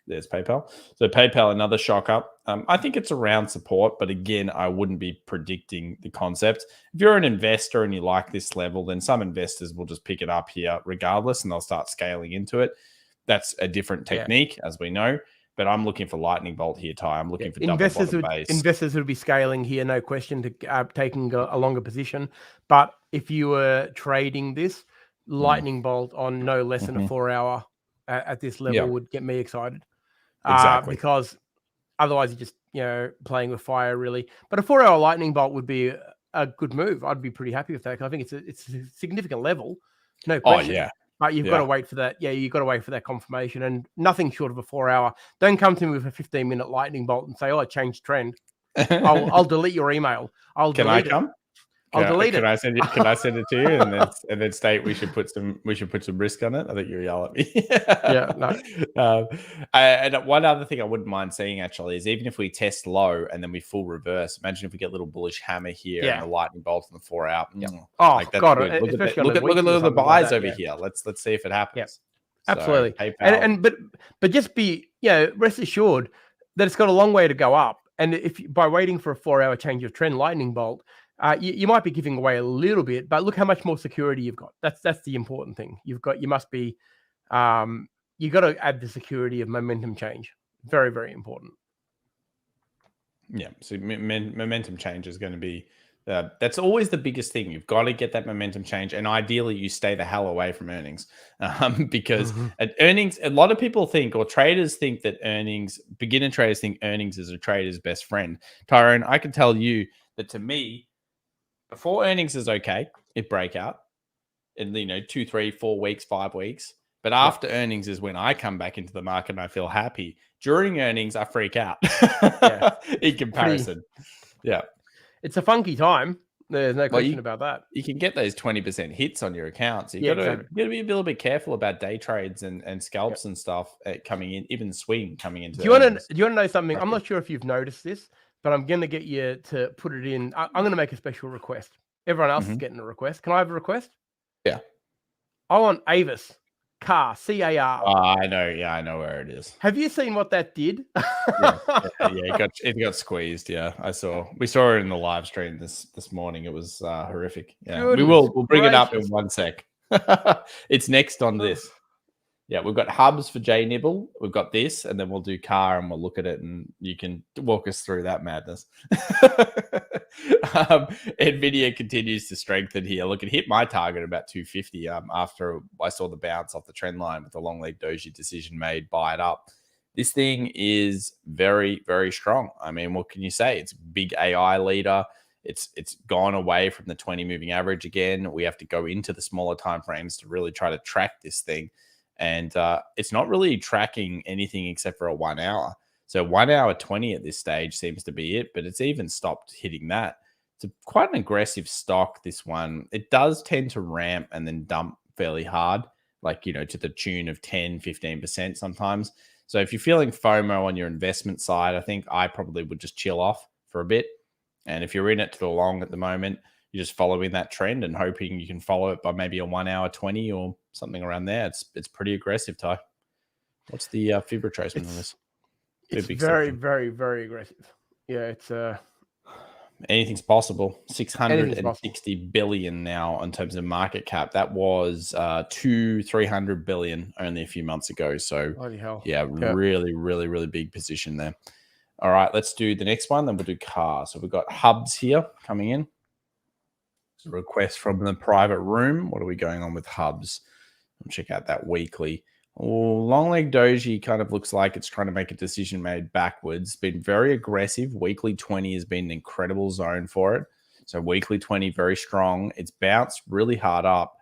Speaker 1: There's PayPal. So PayPal, another shock up. I think it's around support, but again, I wouldn't be predicting the concept. If you're an investor and you like this level, then some investors will just pick it up here regardless, and they'll start scaling into it. That's a different technique, as we know. But I'm looking for lightning bolt here, Ty. I'm looking for
Speaker 2: investors would be scaling here, no question, to taking a longer position. But if you were trading this, lightning bolt on no less than a 4 hour at this level would get me excited.
Speaker 1: Exactly.
Speaker 2: Because otherwise you're just playing with fire, really. But a 4 hour lightning bolt would be a good move. I'd be pretty happy with that, because I think it's a significant level, no question. Oh yeah. But you've got to wait for that. Yeah, you've got to wait for that confirmation, and nothing short of a 4 hour. Don't come to me with a 15-minute lightning bolt and say, "Oh, I changed trend." I'll delete your email. I'll delete it. I'll delete it.
Speaker 1: Can I send it to you and then state we should put some risk on it? I think you yell at me.
Speaker 2: No.
Speaker 1: And one other thing I wouldn't mind seeing actually is, even if we test low and then we full reverse, imagine if we get a little bullish hammer here and a lightning bolt on the 4 hour.
Speaker 2: Oh,
Speaker 1: like, that's
Speaker 2: God!
Speaker 1: Good. Look at the buys over here. Let's see if it happens.
Speaker 2: Yep. Absolutely. So, but just be rest assured that it's got a long way to go up. And if by waiting for a 4 hour change of trend lightning bolt, you might be giving away a little bit, but look how much more security you've got. That's the important thing. You got to add the security of momentum change. Very, very important.
Speaker 1: Yeah. So momentum change is going to be, that's always the biggest thing. You've got to get that momentum change. And ideally you stay the hell away from earnings, because at earnings, a lot of people think, or traders think, that beginner traders think earnings is a trader's best friend. Tyrone, I can tell you that, to me, before earnings is okay, it break out in 2, 3, 4 weeks, 5 weeks. But after earnings is when I come back into the market and I feel happy. During earnings, I freak out. In comparison.
Speaker 2: It's a funky time. There's no question about that.
Speaker 1: You can get those 20% hits on your account. So you got to be a little bit careful about day trades and scalps and stuff coming in, even swing coming into.
Speaker 2: Do you want to know something? I'm not sure if you've noticed this, but I'm going to get you to put it in. I'm going to make a special request. Everyone else is getting a request. Can I have a request?
Speaker 1: Yeah.
Speaker 2: I want Avis CAR, C-A-R.
Speaker 1: I know. Yeah, I know where it is.
Speaker 2: Have you seen what that did?
Speaker 1: Yeah. It got squeezed. Yeah, we saw it in the live stream this morning. It was horrific. Yeah, we'll bring it up in one sec. It's next on this. Yeah, we've got hubs for JNibble. We've got this, and then we'll do car, and we'll look at it, and you can walk us through that madness. Nvidia continues to strengthen here. Look, it hit my target about 250 after I saw the bounce off the trend line with the long leg doji decision made, buy it up. This thing is very, very strong. I mean, what can you say? It's a big AI leader. It's gone away from the 20 moving average again. We have to go into the smaller time frames to really try to track this thing. And it's not really tracking anything except for a 1 hour. So 1 hour 20 at this stage seems to be it, but it's even stopped hitting that. It's quite an aggressive stock, this one. It does tend to ramp and then dump fairly hard, like, to the tune of 10, 15% sometimes. So if you're feeling FOMO on your investment side, I think I probably would just chill off for a bit. And if you're in it to the long at the moment, you're just following that trend and hoping you can follow it by maybe a 1 hour 20 or something around there. It's pretty aggressive, Ty. What's the fib retracement on this?
Speaker 2: It's very, very, very aggressive. Yeah, it's
Speaker 1: anything's possible. 660 billion now in terms of market cap. That was 300 billion only a few months ago. So
Speaker 2: bloody hell.
Speaker 1: Yeah, really, really, really big position there. All right, let's do the next one. Then we'll do car. So we've got hubs here coming in. Request from the private room. What are we going on with hubs? I'll check out that weekly. Long leg doji kind of looks like it's trying to make a decision made backwards. Been very aggressive. Weekly 20 has been an incredible zone for it. So weekly 20 very strong. It's bounced really hard up.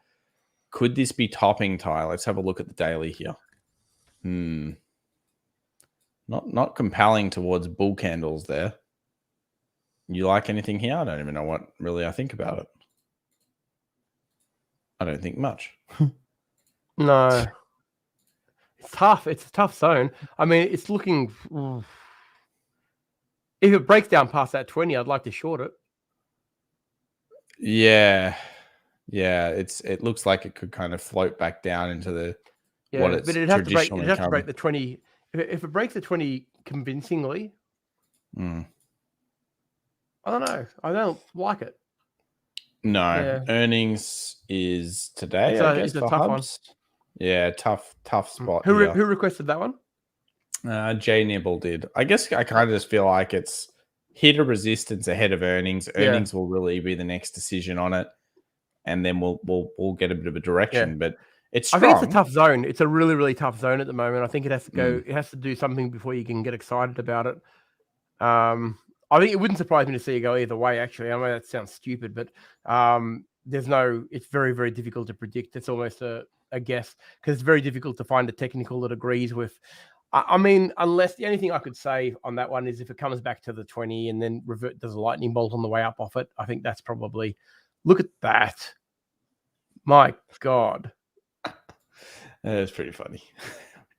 Speaker 1: Could this be topping, Ty? Let's have a look at the daily here. Not compelling towards bull candles there. You like anything here? I don't even know what really I think about it. I don't think much.
Speaker 2: No. It's tough. It's a tough zone. I mean, it's looking... If it breaks down past that 20, I'd like to short it.
Speaker 1: Yeah. It looks like it could kind of float back down into the...
Speaker 2: Yeah, but it'd have to break the 20. If it breaks the 20 convincingly, I don't know. I don't like it.
Speaker 1: No, earnings is today.
Speaker 2: It's a tough one.
Speaker 1: Yeah, tough spot.
Speaker 2: Who requested that one?
Speaker 1: JNibble did. I guess I kind of just feel like it's hit a resistance ahead of earnings. Earnings will really be the next decision on it, and then we'll get a bit of a direction. But it's strong.
Speaker 2: I think it's a tough zone. It's a really, really tough zone at the moment. I think it has to go. It has to do something before you can get excited about it. I think it wouldn't surprise me to see it go either way, actually. I know that sounds stupid, but it's very, very difficult to predict. It's almost a guess because it's very difficult to find a technical that agrees with. I mean, unless the only thing I could say on that one is if it comes back to the 20 and then does a lightning bolt on the way up off it, I think that's probably, look at that. My God.
Speaker 1: That's pretty funny.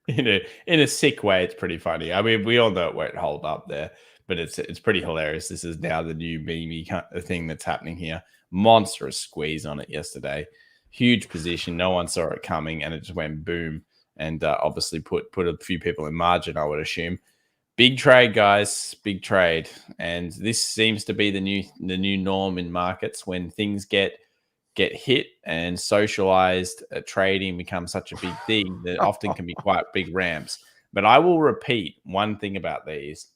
Speaker 1: In a sick way, it's pretty funny. I mean, we all know it won't hold up there, but it's pretty hilarious. This is now the new meme thing that's happening here. Monstrous squeeze on it yesterday. Huge position. No one saw it coming, and it just went boom. And obviously put a few people in margin, I would assume. Big trade, guys. Big trade. And this seems to be the new norm in markets when things get hit and socialized. Trading becomes such a big thing that often can be quite big ramps. But I will repeat one thing about these.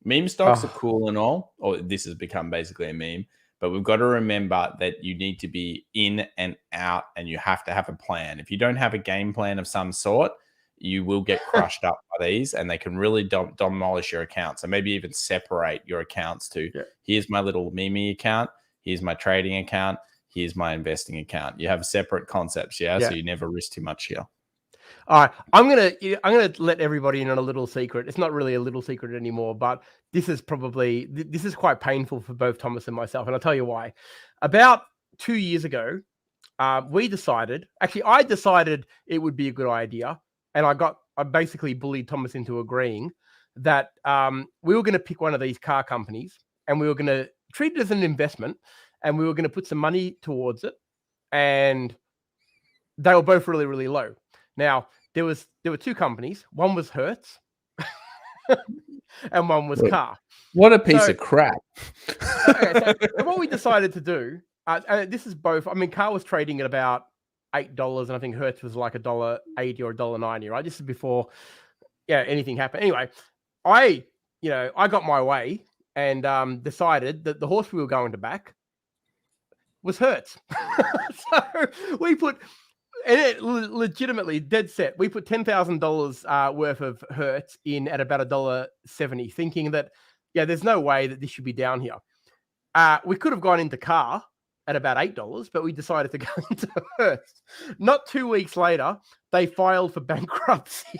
Speaker 1: Meme stocks are cool and all, or this has become basically a meme, but we've got to remember that you need to be in and out and you have to have a plan. If you don't have a game plan of some sort, you will get crushed up by these and they can really demolish your account. So maybe even separate your accounts to here's my little meme account, here's my trading account, here's my investing account. You have separate concepts, so you never risk too much here.
Speaker 2: All right, I'm gonna let everybody in on a little secret. It's not really a little secret anymore, but this is quite painful for both Thomas and myself, and I'll tell you why. About 2 years ago, I decided it would be a good idea, and I basically bullied Thomas into agreeing that we were going to pick one of these car companies, and we were going to treat it as an investment, and we were going to put some money towards it, and they were both really, really low. Now, there were two companies. One was Hertz and one was Car.
Speaker 1: What a piece of crap.
Speaker 2: Okay, so what we decided to do, and this is both, I mean, Car was trading at about $8, and I think Hertz was like $1.80 or $1.90, right? This is before anything happened. Anyway, I got my way and decided that the horse we were going to back was Hertz. So we put, and it legitimately dead set, we put $10,000 worth of Hertz in at about $1.70, thinking that, there's no way that this should be down here. We could have gone into Car at about $8, but we decided to go into Hertz. Not 2 weeks later, they filed for bankruptcy.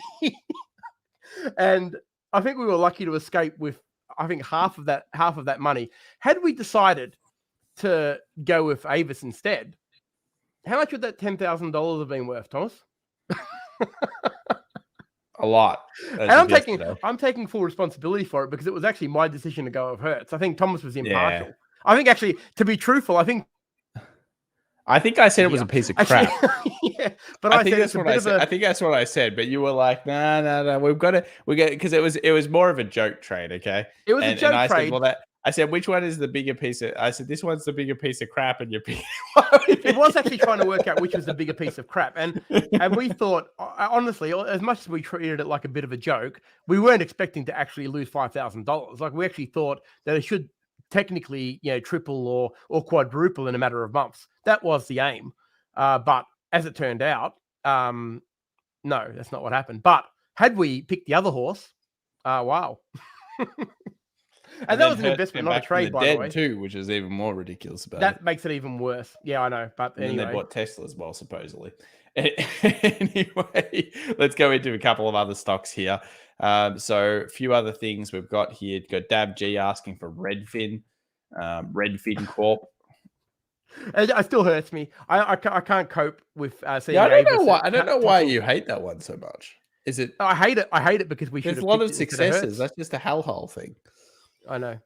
Speaker 2: And I think we were lucky to escape with, I think, half of that money. Had we decided to go with Avis instead, how much would that $10,000 have been worth, Thomas?
Speaker 1: A lot.
Speaker 2: And I'm taking full responsibility for it because it was actually my decision to go with Hertz. I think Thomas was impartial. Yeah. I think actually, to be truthful, I think
Speaker 1: I said it was a piece of crap.
Speaker 2: Yeah, but I think that's what I said.
Speaker 1: I think that's what I said. But you were like, no, we've got to because it was more of a joke trade, okay?
Speaker 2: It was a joke trade.
Speaker 1: I said, which one is the bigger piece of? I said, this one's the bigger piece of crap, and you're picking.
Speaker 2: It was actually trying to work out which was the bigger piece of crap, and we thought, honestly, as much as we treated it like a bit of a joke, we weren't expecting to actually lose $5,000. Like, we actually thought that it should technically, triple or quadruple in a matter of months. That was the aim, but as it turned out, no, that's not what happened. But had we picked the other horse, wow. And that was an investment, not a trade, by the way.
Speaker 1: Too, which is even more ridiculous about
Speaker 2: that. Makes it even worse. Yeah, I know. But
Speaker 1: and
Speaker 2: anyway,
Speaker 1: they bought Tesla as well, supposedly. Anyway, let's go into a couple of other stocks here. So a few other things we've got here. Got DabG asking for Redfin Corp.
Speaker 2: It still hurts me. I can't cope with seeing.
Speaker 1: Yeah, I don't know why you hate that one so much. Is it?
Speaker 2: I hate it because we should.
Speaker 1: There's a lot of successes. That's just a hellhole thing.
Speaker 2: I know.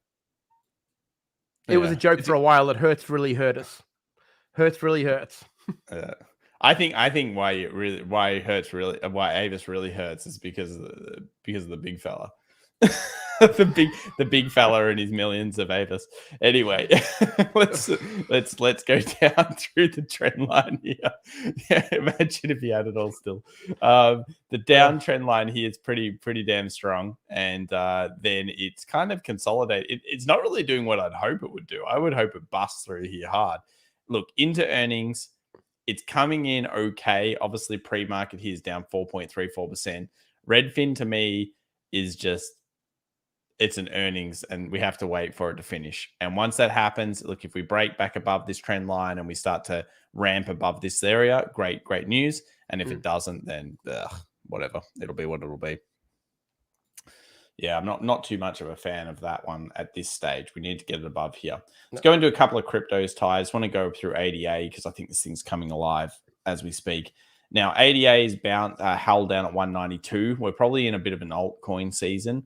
Speaker 2: It was a joke for a while that Hertz really hurt us. Hertz really hurts.
Speaker 1: I think why Avis really hurts is because of the big fella. the big fella and his millions of Avis. Anyway, let's go down through the trend line here. Yeah, imagine if he had it all still. The downtrend line here is pretty damn strong, and then it's kind of consolidated. It's not really doing what I'd hope it would do. I would hope it busts through here hard. Look, into earnings, it's coming in okay. Obviously, pre-market here is down 4.34%. Redfin to me is just, it's an earnings, and we have to wait for it to finish. And once that happens, look, if we break back above this trend line and we start to ramp above this area, great news. And if it doesn't, then whatever, it'll be what it'll be. Yeah, I'm not too much of a fan of that one at this stage. We need to get it above here. Let's go into a couple of cryptos, Ty. I just want to go through ADA because I think this thing's coming alive as we speak. Now, ADA is held down at 192. We're probably in a bit of an altcoin season.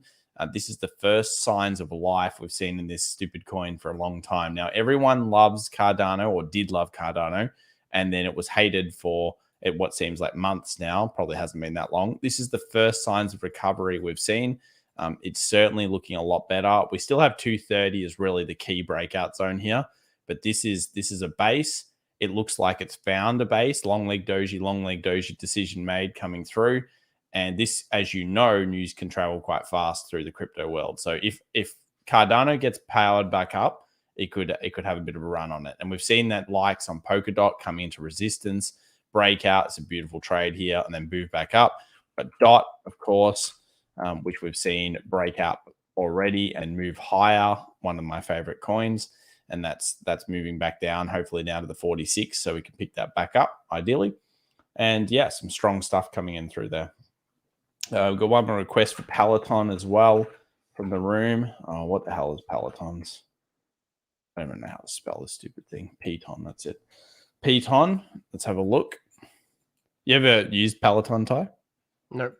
Speaker 1: This is the first signs of life we've seen in this stupid coin for a long time. Now, everyone loves Cardano, or did love Cardano, and then it was hated for what seems like months now. Probably hasn't been that long. This is the first signs of recovery we've seen. It's certainly looking a lot better. We still have 230 as really the key breakout zone here, but this is a base. It looks like it's found a base. Long leg doji decision made coming through. And this, as you know, news can travel quite fast through the crypto world. So if Cardano gets powered back up, it could have a bit of a run on it. And we've seen that likes on Polkadot coming into resistance, breakout. It's a beautiful trade here, and then move back up. But DOT, of course, which we've seen break out already and move higher, one of my favorite coins. And that's moving back down, hopefully now to the 46, so we can pick that back up, ideally. And yeah, some strong stuff coming in through there. We've got one more request for Peloton as well from the room. Oh, what the hell is Pelotons? I don't even know how to spell this stupid thing. Peloton, that's it. Peloton, let's have a look. You ever used Peloton, Ty?
Speaker 2: Nope.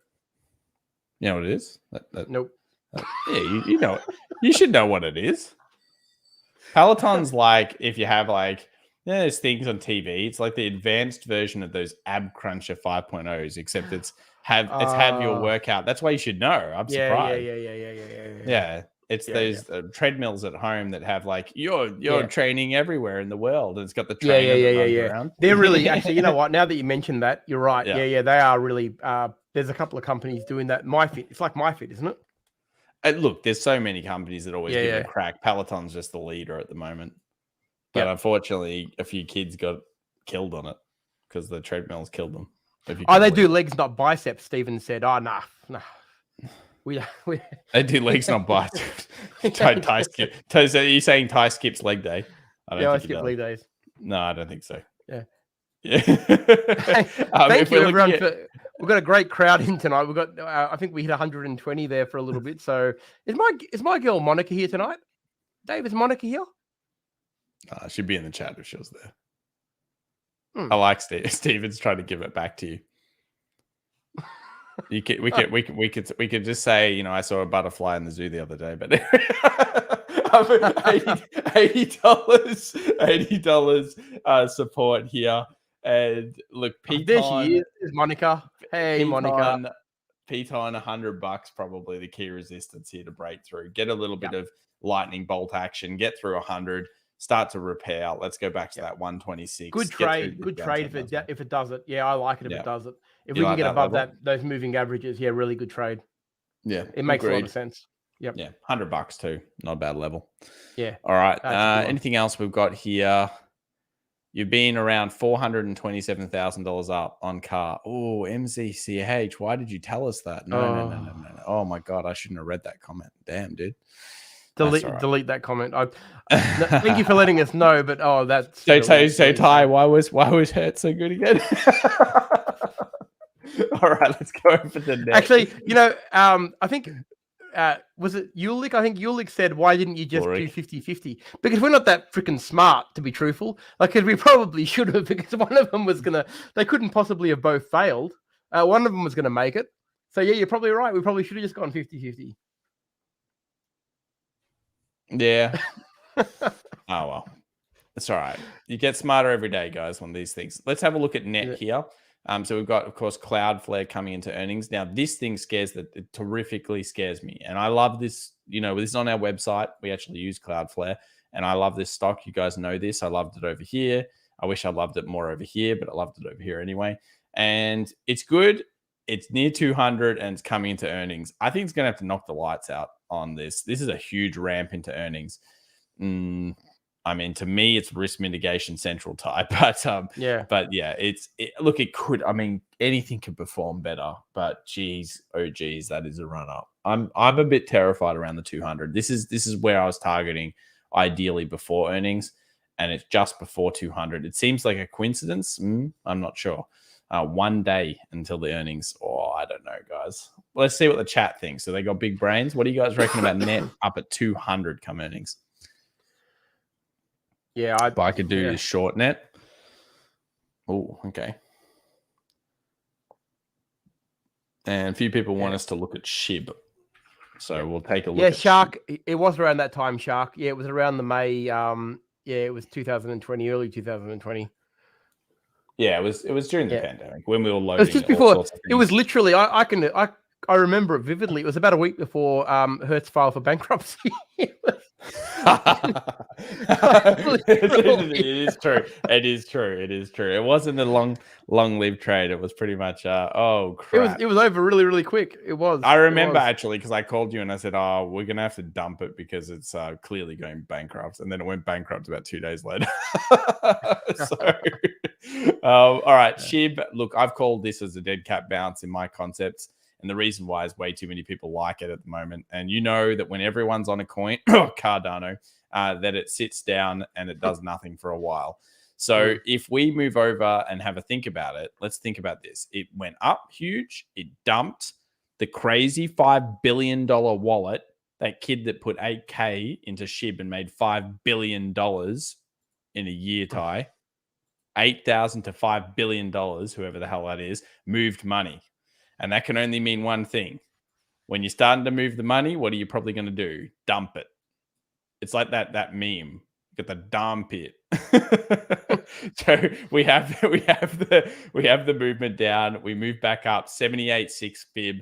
Speaker 1: You know what it is?
Speaker 2: Nope.
Speaker 1: Yeah, you know it. You should know what it is. Peloton's like if you have like there's things on TV. It's like the advanced version of those ab cruncher 5.0s, except it's have your workout. That's why you should know. I'm surprised. Yeah. It's those treadmills at home that have like you're training everywhere in the world, and it's got the trainer that runs around.
Speaker 2: They're really actually, you know what? Now that you mentioned that, you're right. Yeah, they are really. There's a couple of companies doing that. MyFit, it's like MyFit, isn't it?
Speaker 1: Look, there's so many companies that always give it a crack. Peloton's just the leader at the moment, but unfortunately, a few kids got killed on it because the treadmills killed them.
Speaker 2: They do legs, not biceps. Steven said, "Oh, nah.
Speaker 1: They do legs, not biceps." Ty skip. So are you saying Ty skips leg day?
Speaker 2: I skip leg days.
Speaker 1: No, I don't think so.
Speaker 2: Yeah.
Speaker 1: Thank
Speaker 2: you, everyone. We've got a great crowd in tonight. We've got, I think we hit 120 there for a little bit. So is my girl Monica here tonight? Dave, is Monica here?
Speaker 1: She'd be in the chat if she was there. I like Steven's trying to give it back to you. We could just say, you know, I saw a butterfly in the zoo the other day, but $80 support here. And look, Piton,
Speaker 2: there she is. There's Monica. Hey, Monica.
Speaker 1: Piton, $100 probably the key resistance here to break through. Get a little bit of lightning bolt action. Get through 100. Start to repair. Let's go back to that 126.
Speaker 2: Good trade if it does it. Yeah, I like it if it does it. If we can get above those moving averages, really good trade.
Speaker 1: Yeah,
Speaker 2: it makes a lot of sense. Yep.
Speaker 1: Yeah, $100 too. Not a bad level.
Speaker 2: Yeah.
Speaker 1: All right. Anything else we've got here? You've been around $427,000 up on car. Oh, MZCH. Why did you tell us that? No. Oh my God, I shouldn't have read that comment. Damn, dude.
Speaker 2: Delete that comment. Thank you for letting us know, but that's
Speaker 1: so Ty, why was Hurt so good again? All right, let's go over the next.
Speaker 2: Actually, you know, I think was it Ulick? I think Ulick said, why didn't you just do 50-50? Because we're not that freaking smart, to be truthful. Like, because we probably should have, because one of them was they couldn't possibly have both failed. One of them was gonna make it. So yeah, you're probably right. We probably should have just gone 50-50.
Speaker 1: Yeah. Oh, well. It's all right. You get smarter every day, guys, on these things. Let's have a look at net here. So we've got, of course, Cloudflare coming into earnings. Now, this thing it terrifically scares me. And I love this. You know, this is on our website. We actually use Cloudflare. And I love this stock. You guys know this. I loved it over here. I wish I loved it more over here, but I loved it over here anyway. And it's good. It's near 200 and it's coming into earnings. I think it's going to have to knock the lights out on this. This is a huge ramp into earnings. I mean, to me, it's risk mitigation central type, but it could. I mean, anything could perform better, but geez, that is a run up. I'm a bit terrified around the 200. This is where I was targeting, ideally before earnings, and it's just before 200. It seems like a coincidence. I'm not sure. 1 day until the earnings. Oh, I don't know, guys. Let's see what the chat thinks. So they got big brains. What do you guys reckon about net up at 200 come earnings?
Speaker 2: Yeah,
Speaker 1: I could do this short net. Oh, okay. And a few people want us to look at SHIB. So we'll take a look at
Speaker 2: Shark. It was around that time, Shark. Yeah, it was around the May. It was 2020, early 2020.
Speaker 1: Yeah, it was during the pandemic when we were loading.
Speaker 2: It was just before. It was literally. I remember it vividly. It was about a week before Hertz filed for bankruptcy.
Speaker 1: It is true. It is true. It wasn't a long-lived trade. It was pretty much oh crap.
Speaker 2: It was over really, really quick. It was.
Speaker 1: I remember actually because I called you and I said, "Oh, we're gonna have to dump it because it's clearly going bankrupt." And then it went bankrupt about 2 days later. All right, SHIB. Look, I've called this as a dead cat bounce in my concepts. And the reason why is way too many people like it at the moment. And you know that when everyone's on a coin, Cardano, that it sits down and it does nothing for a while. So if we move over and have a think about it, let's think about this. It went up huge. It dumped the crazy $5 billion wallet, that kid that put 8K into SHIB and made $5 billion in a year, Ty. 8,000 to $5 billion, whoever the hell that is, moved money. And that can only mean one thing. When you're starting to move the money, what are you probably going to do? Dump it. It's like that meme. got the dump it. So we have the movement down. We move back up 78.6 fib,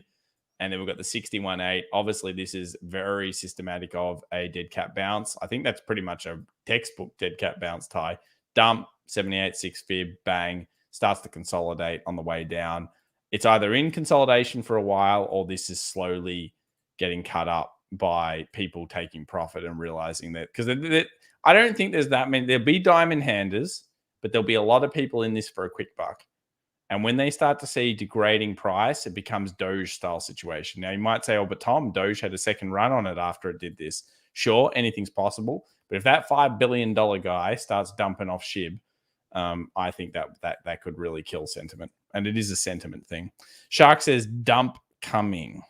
Speaker 1: and then we've got the 61.8. Obviously, this is very systematic of a dead cat bounce. I think that's pretty much a textbook dead cat bounce tie. Dump 78.6 fib, bang, starts to consolidate on the way down. It's either in consolidation for a while, or this is slowly getting cut up by people taking profit and realizing that, because I don't think there's that many. There'll be diamond handers, but there'll be a lot of people in this for a quick buck. And when they start to see degrading price, it becomes Doge style situation. Now you might say, oh, but Tom, Doge had a second run on it after it did this. Sure, anything's possible. But if that $5 billion guy starts dumping off SHIB, I think that could really kill sentiment. And it is a sentiment thing. Shark says dump coming.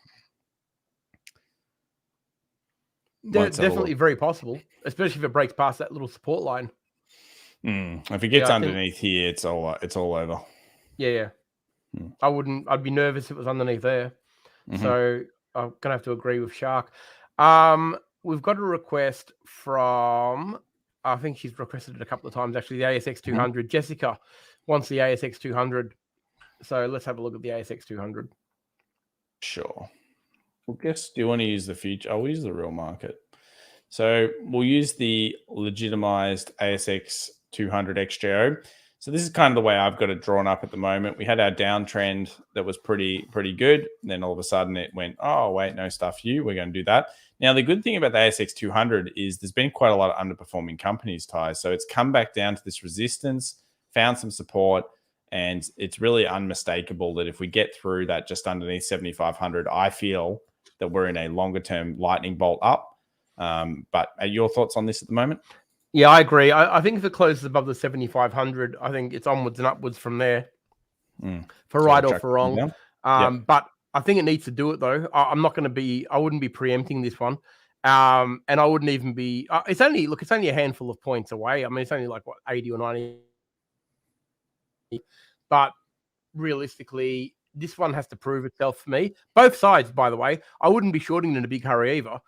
Speaker 2: Definitely very possible, especially if it breaks past that little support line.
Speaker 1: If it gets underneath here, it's all over.
Speaker 2: Yeah. I'd be nervous if it was underneath there. So I'm gonna have to agree with Shark. We've got a request from, I think she's requested it a couple of times actually, the ASX 200. Jessica wants the ASX 200. So let's have a look at the ASX 200.
Speaker 1: Sure. Well, do you want to use the future? I'll use the real market. So we'll use the legitimized ASX 200 XJO. So this is kind of the way I've got it drawn up at the moment. We had our downtrend that was pretty good. And then all of a sudden it went, oh, wait, no stuff you. We're going to do that. Now, the good thing about the ASX 200 is there's been quite a lot of underperforming companies, Ty. So it's come back down to this resistance, found some support, and it's really unmistakable that if we get through that just underneath 7,500, I feel that we're in a longer-term lightning bolt up. But are your thoughts on this at the moment?
Speaker 2: Yeah, I agree. I think if it closes above the 7,500, I think it's onwards and upwards from there, for right or for wrong. But I think it needs to do it though. I wouldn't be preempting this one, and I wouldn't even be. It's only a handful of points away. I mean, it's only like 80 or 90. But realistically, this one has to prove itself for me. Both sides, by the way. I wouldn't be shorting in a big hurry either.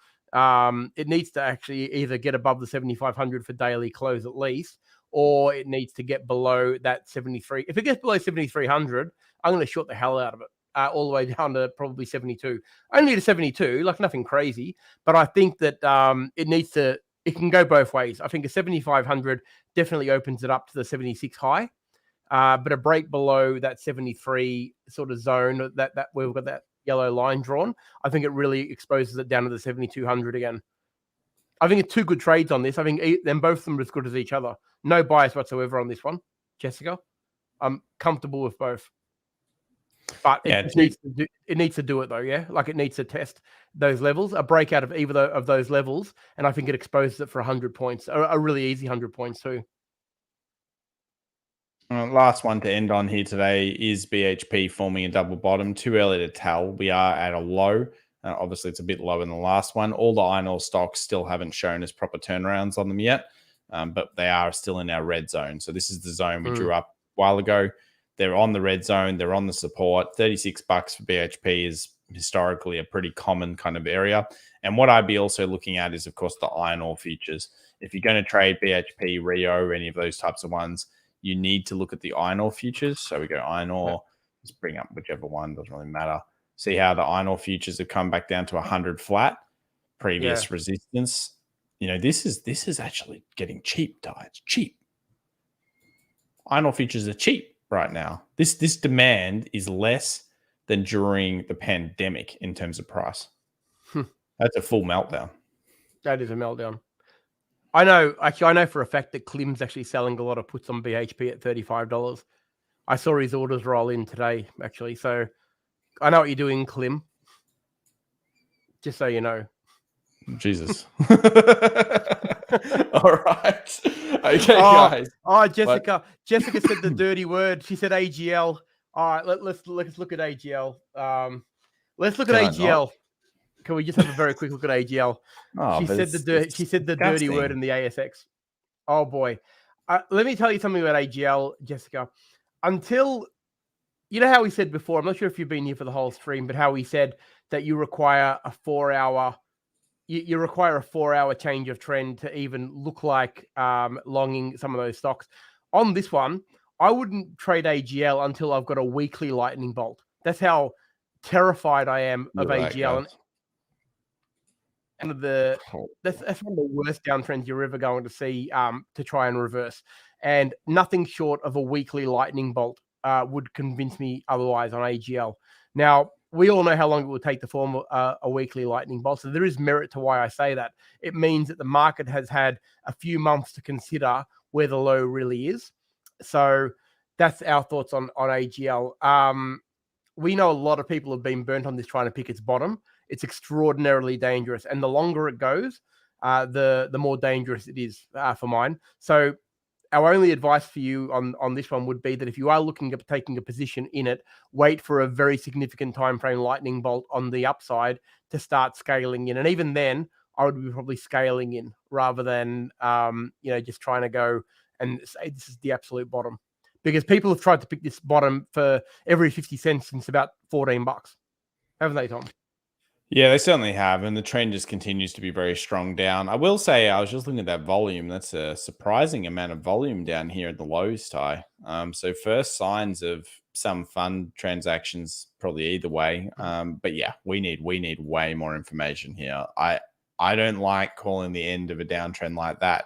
Speaker 2: It needs to actually either get above the 7,500 for daily close at least, or it needs to get below that 73. If it gets below 7,300, I'm going to short the hell out of it, all the way down to probably 72. Only to 72, like nothing crazy. But I think that it can go both ways. I think a 7,500 definitely opens it up to the 76 high. But a break below that 73 sort of zone that where we've got that yellow line drawn, I think it really exposes it down to the 7,200 again. I think it's two good trades on this. I think then both of them are as good as each other. No bias whatsoever on this one, Jessica. I'm comfortable with both. But it needs to do it though, yeah? Like it needs to test those levels, a breakout of either of those levels, and I think it exposes it for 100 points, a really easy 100 points too.
Speaker 1: Last one to end on here today is BHP forming a double bottom. Too early to tell. We are at a low. Obviously, it's a bit lower than the last one. All the iron ore stocks still haven't shown us proper turnarounds on them yet, but they are still in our red zone. So this is the zone we drew up a while ago. They're on the red zone. They're on the support. $36 for BHP is historically a pretty common kind of area. And what I'd be also looking at is, of course, the iron ore futures. If you're going to trade BHP, Rio, any of those types of ones, you need to look at the iron ore futures. So we go iron ore, let's bring up whichever one, doesn't really matter. See how the iron ore futures have come back down to 100 flat, previous resistance. You know, this is actually getting cheap, Ty. It's cheap. Iron ore futures are cheap right now. This demand is less than during the pandemic in terms of price. That's a full meltdown.
Speaker 2: That is a meltdown. I know for a fact that Klim's actually selling a lot of puts on BHP at $35. I saw his orders roll in today, actually. So I know what you're doing, Klim. Just so you know.
Speaker 1: Jesus. All right. Okay, guys.
Speaker 2: Oh, Jessica. Jessica said the dirty word. She said AGL. All right, let's look at AGL. Let's look at AGL. Not? Can we just have a very quick look at AGL?
Speaker 1: Oh,
Speaker 2: she said the dirty word in the ASX. Oh boy. Let me tell you something about AGL, Jessica. Until, you know how we said before, I'm not sure if you've been here for the whole stream, but how we said that you require a 4-hour you require a 4-hour change of trend to even look like longing some of those stocks. On this one, I wouldn't trade AGL until I've got a weekly lightning bolt. That's how terrified I am of
Speaker 1: You're right,
Speaker 2: AGL.
Speaker 1: guys.
Speaker 2: And that's one of the worst downtrends you're ever going to see to try and reverse. And nothing short of a weekly lightning bolt would convince me otherwise on AGL. Now, we all know how long it will take to form a weekly lightning bolt. So there is merit to why I say that. It means that the market has had a few months to consider where the low really is. So that's our thoughts on AGL. We know a lot of people have been burnt on this trying to pick its bottom. It's extraordinarily dangerous. And the longer it goes, the more dangerous it is for mine. So our only advice for you on this one would be that if you are looking at taking a position in it, wait for a very significant time frame lightning bolt on the upside to start scaling in. And even then, I would be probably scaling in rather than just trying to go and say this is the absolute bottom. Because people have tried to pick this bottom for every 50 cents since about $14, haven't they, Tom?
Speaker 1: Yeah, they certainly have, and the trend just continues to be very strong down. I will say, I was just looking at that volume. That's a surprising amount of volume down here at the lows, Ty. So first signs of some fund transactions, probably either way. But yeah, we need way more information here. I don't like calling the end of a downtrend like that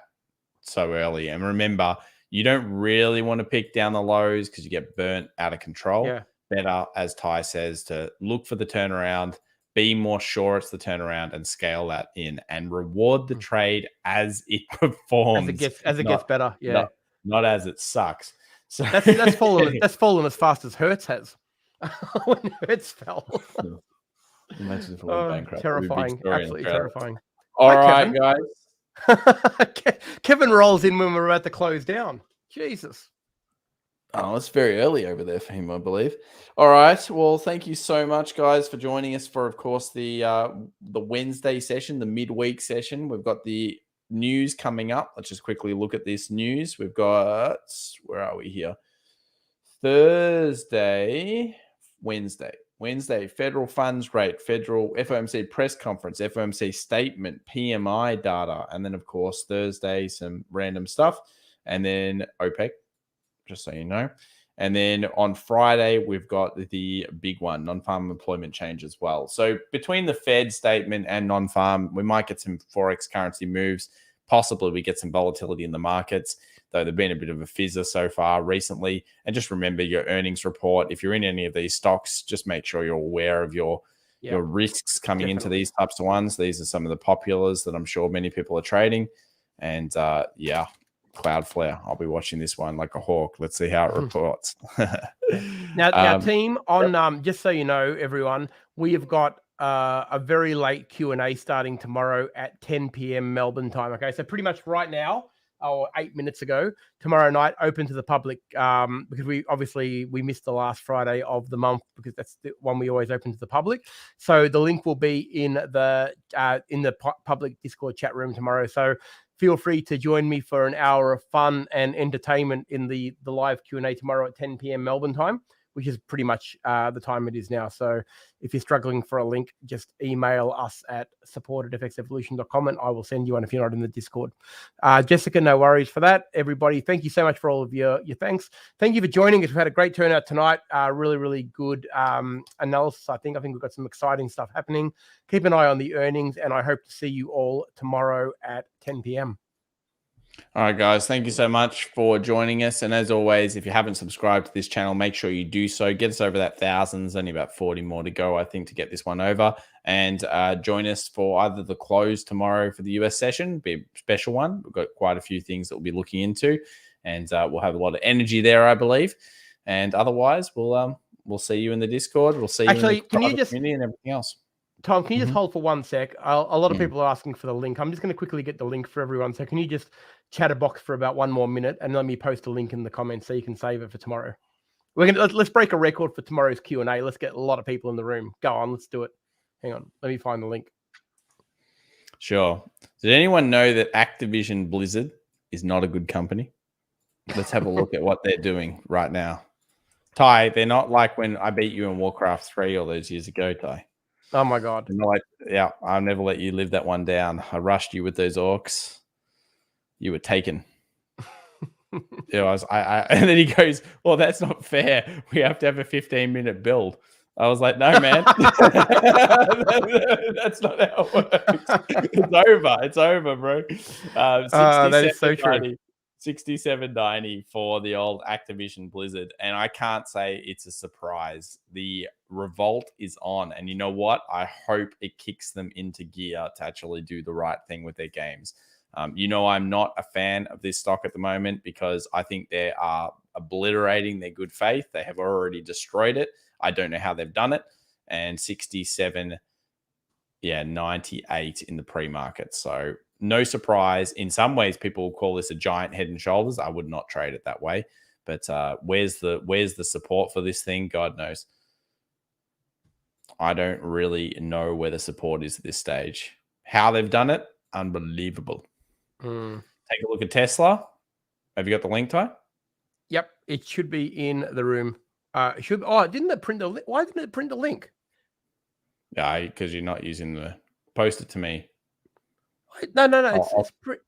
Speaker 1: so early. And remember, you don't really want to pick down the lows because you get burnt out of control.
Speaker 2: Yeah.
Speaker 1: Better, as Ty says, to look for the turnaround. Be more sure it's the turnaround and scale that in and reward the trade as it performs.
Speaker 2: As it gets better. Yeah.
Speaker 1: Not as it sucks. So
Speaker 2: that's fallen as fast as Hertz has when Hertz fell.
Speaker 1: Imagine if it went bankrupt.
Speaker 2: Terrifying. Absolutely terrifying.
Speaker 1: All right, guys.
Speaker 2: Kevin rolls in when we're about to close down. Jesus.
Speaker 1: Oh, it's very early over there for him, I believe. All right. Well, thank you so much, guys, for joining us for, of course, the Wednesday session, the midweek session. We've got the news coming up. Let's just quickly look at this news. We've got, where are we here? Wednesday, federal funds rate, federal FOMC press conference, FOMC statement, PMI data, and then, of course, Thursday, some random stuff, and then OPEC. Just so you know. And then on Friday, we've got the big one, non-farm employment change as well. So between the Fed statement and non-farm, we might get some Forex currency moves. Possibly we get some volatility in the markets, though they've been a bit of a fizzer so far recently. And just remember your earnings report. If you're in any of these stocks, just make sure you're aware of your risks coming into these types of ones. These are some of the populars that I'm sure many people are trading. And Cloudflare. I'll be watching this one like a hawk. Let's see how it reports.
Speaker 2: Now, team, on just so you know, everyone, we have got a very late Q&A starting tomorrow at 10 p.m. Melbourne time. Okay, so pretty much right now, or 8 minutes ago, tomorrow night, open to the public, because we missed the last Friday of the month because that's the one we always open to the public. So the link will be in the public Discord chat room tomorrow. So feel free to join me for an hour of fun and entertainment in the live Q&A tomorrow at 10 p.m. Melbourne time, which is pretty much the time it is now. So if you're struggling for a link, just email us at support@fxevolution.com and I will send you one if you're not in the Discord. Jessica, no worries for that. Everybody, thank you so much for all of your thanks. Thank you for joining us. We've had a great turnout tonight. Really, really good analysis. I think we've got some exciting stuff happening. Keep an eye on the earnings, and I hope to see you all tomorrow at 10 p.m.
Speaker 1: All right, guys, thank you so much for joining us. And as always, if you haven't subscribed to this channel, make sure you do so. Get us over that 1,000. There's only about 40 more to go, I think, to get this one over. And join us for either the close tomorrow for the US session, be a special one. We've got quite a few things that we'll be looking into, and we'll have a lot of energy there, I believe. And otherwise, we'll see you in the Discord. We'll see you in the community and everything else.
Speaker 2: Tom, can you just hold for 1 sec? A lot of people are asking for the link. I'm just going to quickly get the link for everyone. So can you just chatterbox for about 1 more minute and let me post a link in the comments so you can save it for tomorrow? Let's break a record for tomorrow's Q&A. Let's get a lot of people in the room. Go on, let's do it. Hang on, let me find the link.
Speaker 1: Sure. Did anyone know that Activision Blizzard is not a good company? Let's have a look at what they're doing right now. Ty, they're not like when I beat you in Warcraft 3 all those years ago, Ty.
Speaker 2: Oh my God.
Speaker 1: And like, yeah, I'll never let you live that one down. I rushed you with those orcs. You were taken. Yeah, and then he goes, "Well, that's not fair. We have to have a 15-minute build." I was like, "No, man, that's not how it works. It's over, bro."
Speaker 2: That is so true.
Speaker 1: 67.90 for the old Activision Blizzard, and I can't say it's a surprise. The revolt is on, and you know what? I hope it kicks them into gear to actually do the right thing with their games. I'm not a fan of this stock at the moment because I think they are obliterating their good faith. They have already destroyed it. I don't know how they've done it. And 97.98 in the pre-market. So no surprise. In some ways, people will call this a giant head and shoulders. I would not trade it that way. But where's the support for this thing? God knows. I don't really know where the support is at this stage. How they've done it, unbelievable. Take a look at Tesla. Have you got the link, Ty?
Speaker 2: Yep, it should be in the room. Didn't it print the link? Why didn't it print the link?
Speaker 1: Yeah, because you're not using the. Post it to me.
Speaker 2: No.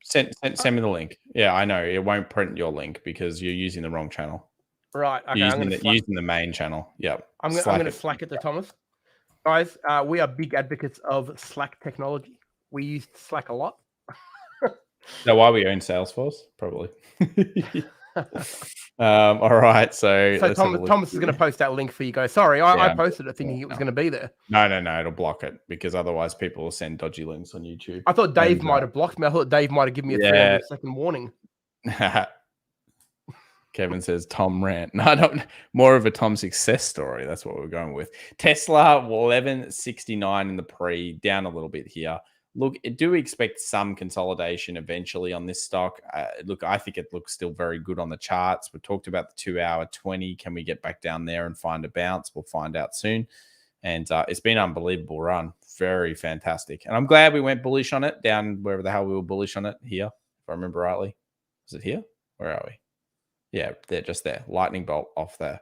Speaker 1: Send me the link. Yeah, I know it won't print your link because you're using the wrong channel.
Speaker 2: Right. Okay.
Speaker 1: Using the main channel. Yep.
Speaker 2: I'm going to Slack it to Thomas. Guys, we are big advocates of Slack technology. We use Slack a lot.
Speaker 1: So why we own Salesforce? Probably. All right. So
Speaker 2: Thomas is going to post that link for you guys. Sorry, I posted it thinking it was going to be there.
Speaker 1: No, it'll block it because otherwise people will send dodgy links on YouTube.
Speaker 2: I thought Dave might have blocked me. I thought Dave might have given me a 300-second warning.
Speaker 1: Kevin says Tom rant. No, I don't. More of a Tom success story. That's what we're going with. Tesla 11.69 in the pre, down a little bit here. Look, do we expect some consolidation eventually on this stock? Look, I think it looks still very good on the charts. We talked about the 2-hour 20. Can we get back down there and find a bounce? We'll find out soon. And it's been an unbelievable run. Very fantastic. And I'm glad we went bullish on it, down wherever the hell we were bullish on it, here, if I remember rightly. Was it here? Where are we? Yeah, they're just there. Lightning bolt off there.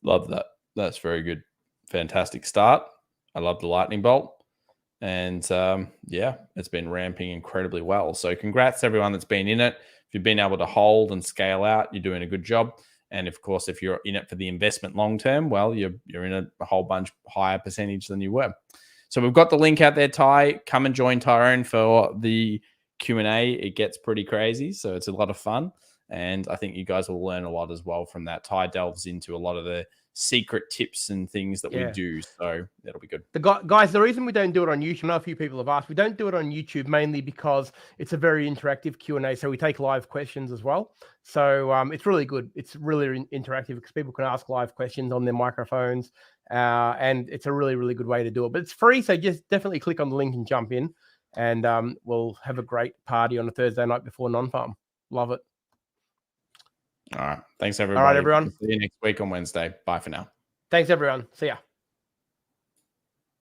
Speaker 1: Love that. That's very good. Fantastic start. I love the lightning bolt. And it's been ramping incredibly well. So congrats to everyone that's been in it. If you've been able to hold and scale out, you're doing a good job. And of course, if you're in it for the investment long term, well, you're in a whole bunch higher percentage than you were. So we've got the link out there, Ty. Come and join Tyrone for the Q&A. It gets pretty crazy, so it's a lot of fun. And I think you guys will learn a lot as well from that. Ty delves into a lot of the secret tips and things that we do. So that'll be good.
Speaker 2: Guys, the reason we don't do it on YouTube, I know a few people have asked, we don't do it on YouTube mainly because it's a very interactive Q&A. So we take live questions as well. So it's really good. It's really interactive because people can ask live questions on their microphones. And it's a really, really good way to do it. But it's free. So just definitely click on the link and jump in. And we'll have a great party on a Thursday night before non-farm. Love it.
Speaker 1: All right. Thanks, everybody.
Speaker 2: All right, everyone.
Speaker 1: See you next week on Wednesday. Bye for now.
Speaker 2: Thanks, everyone. See ya.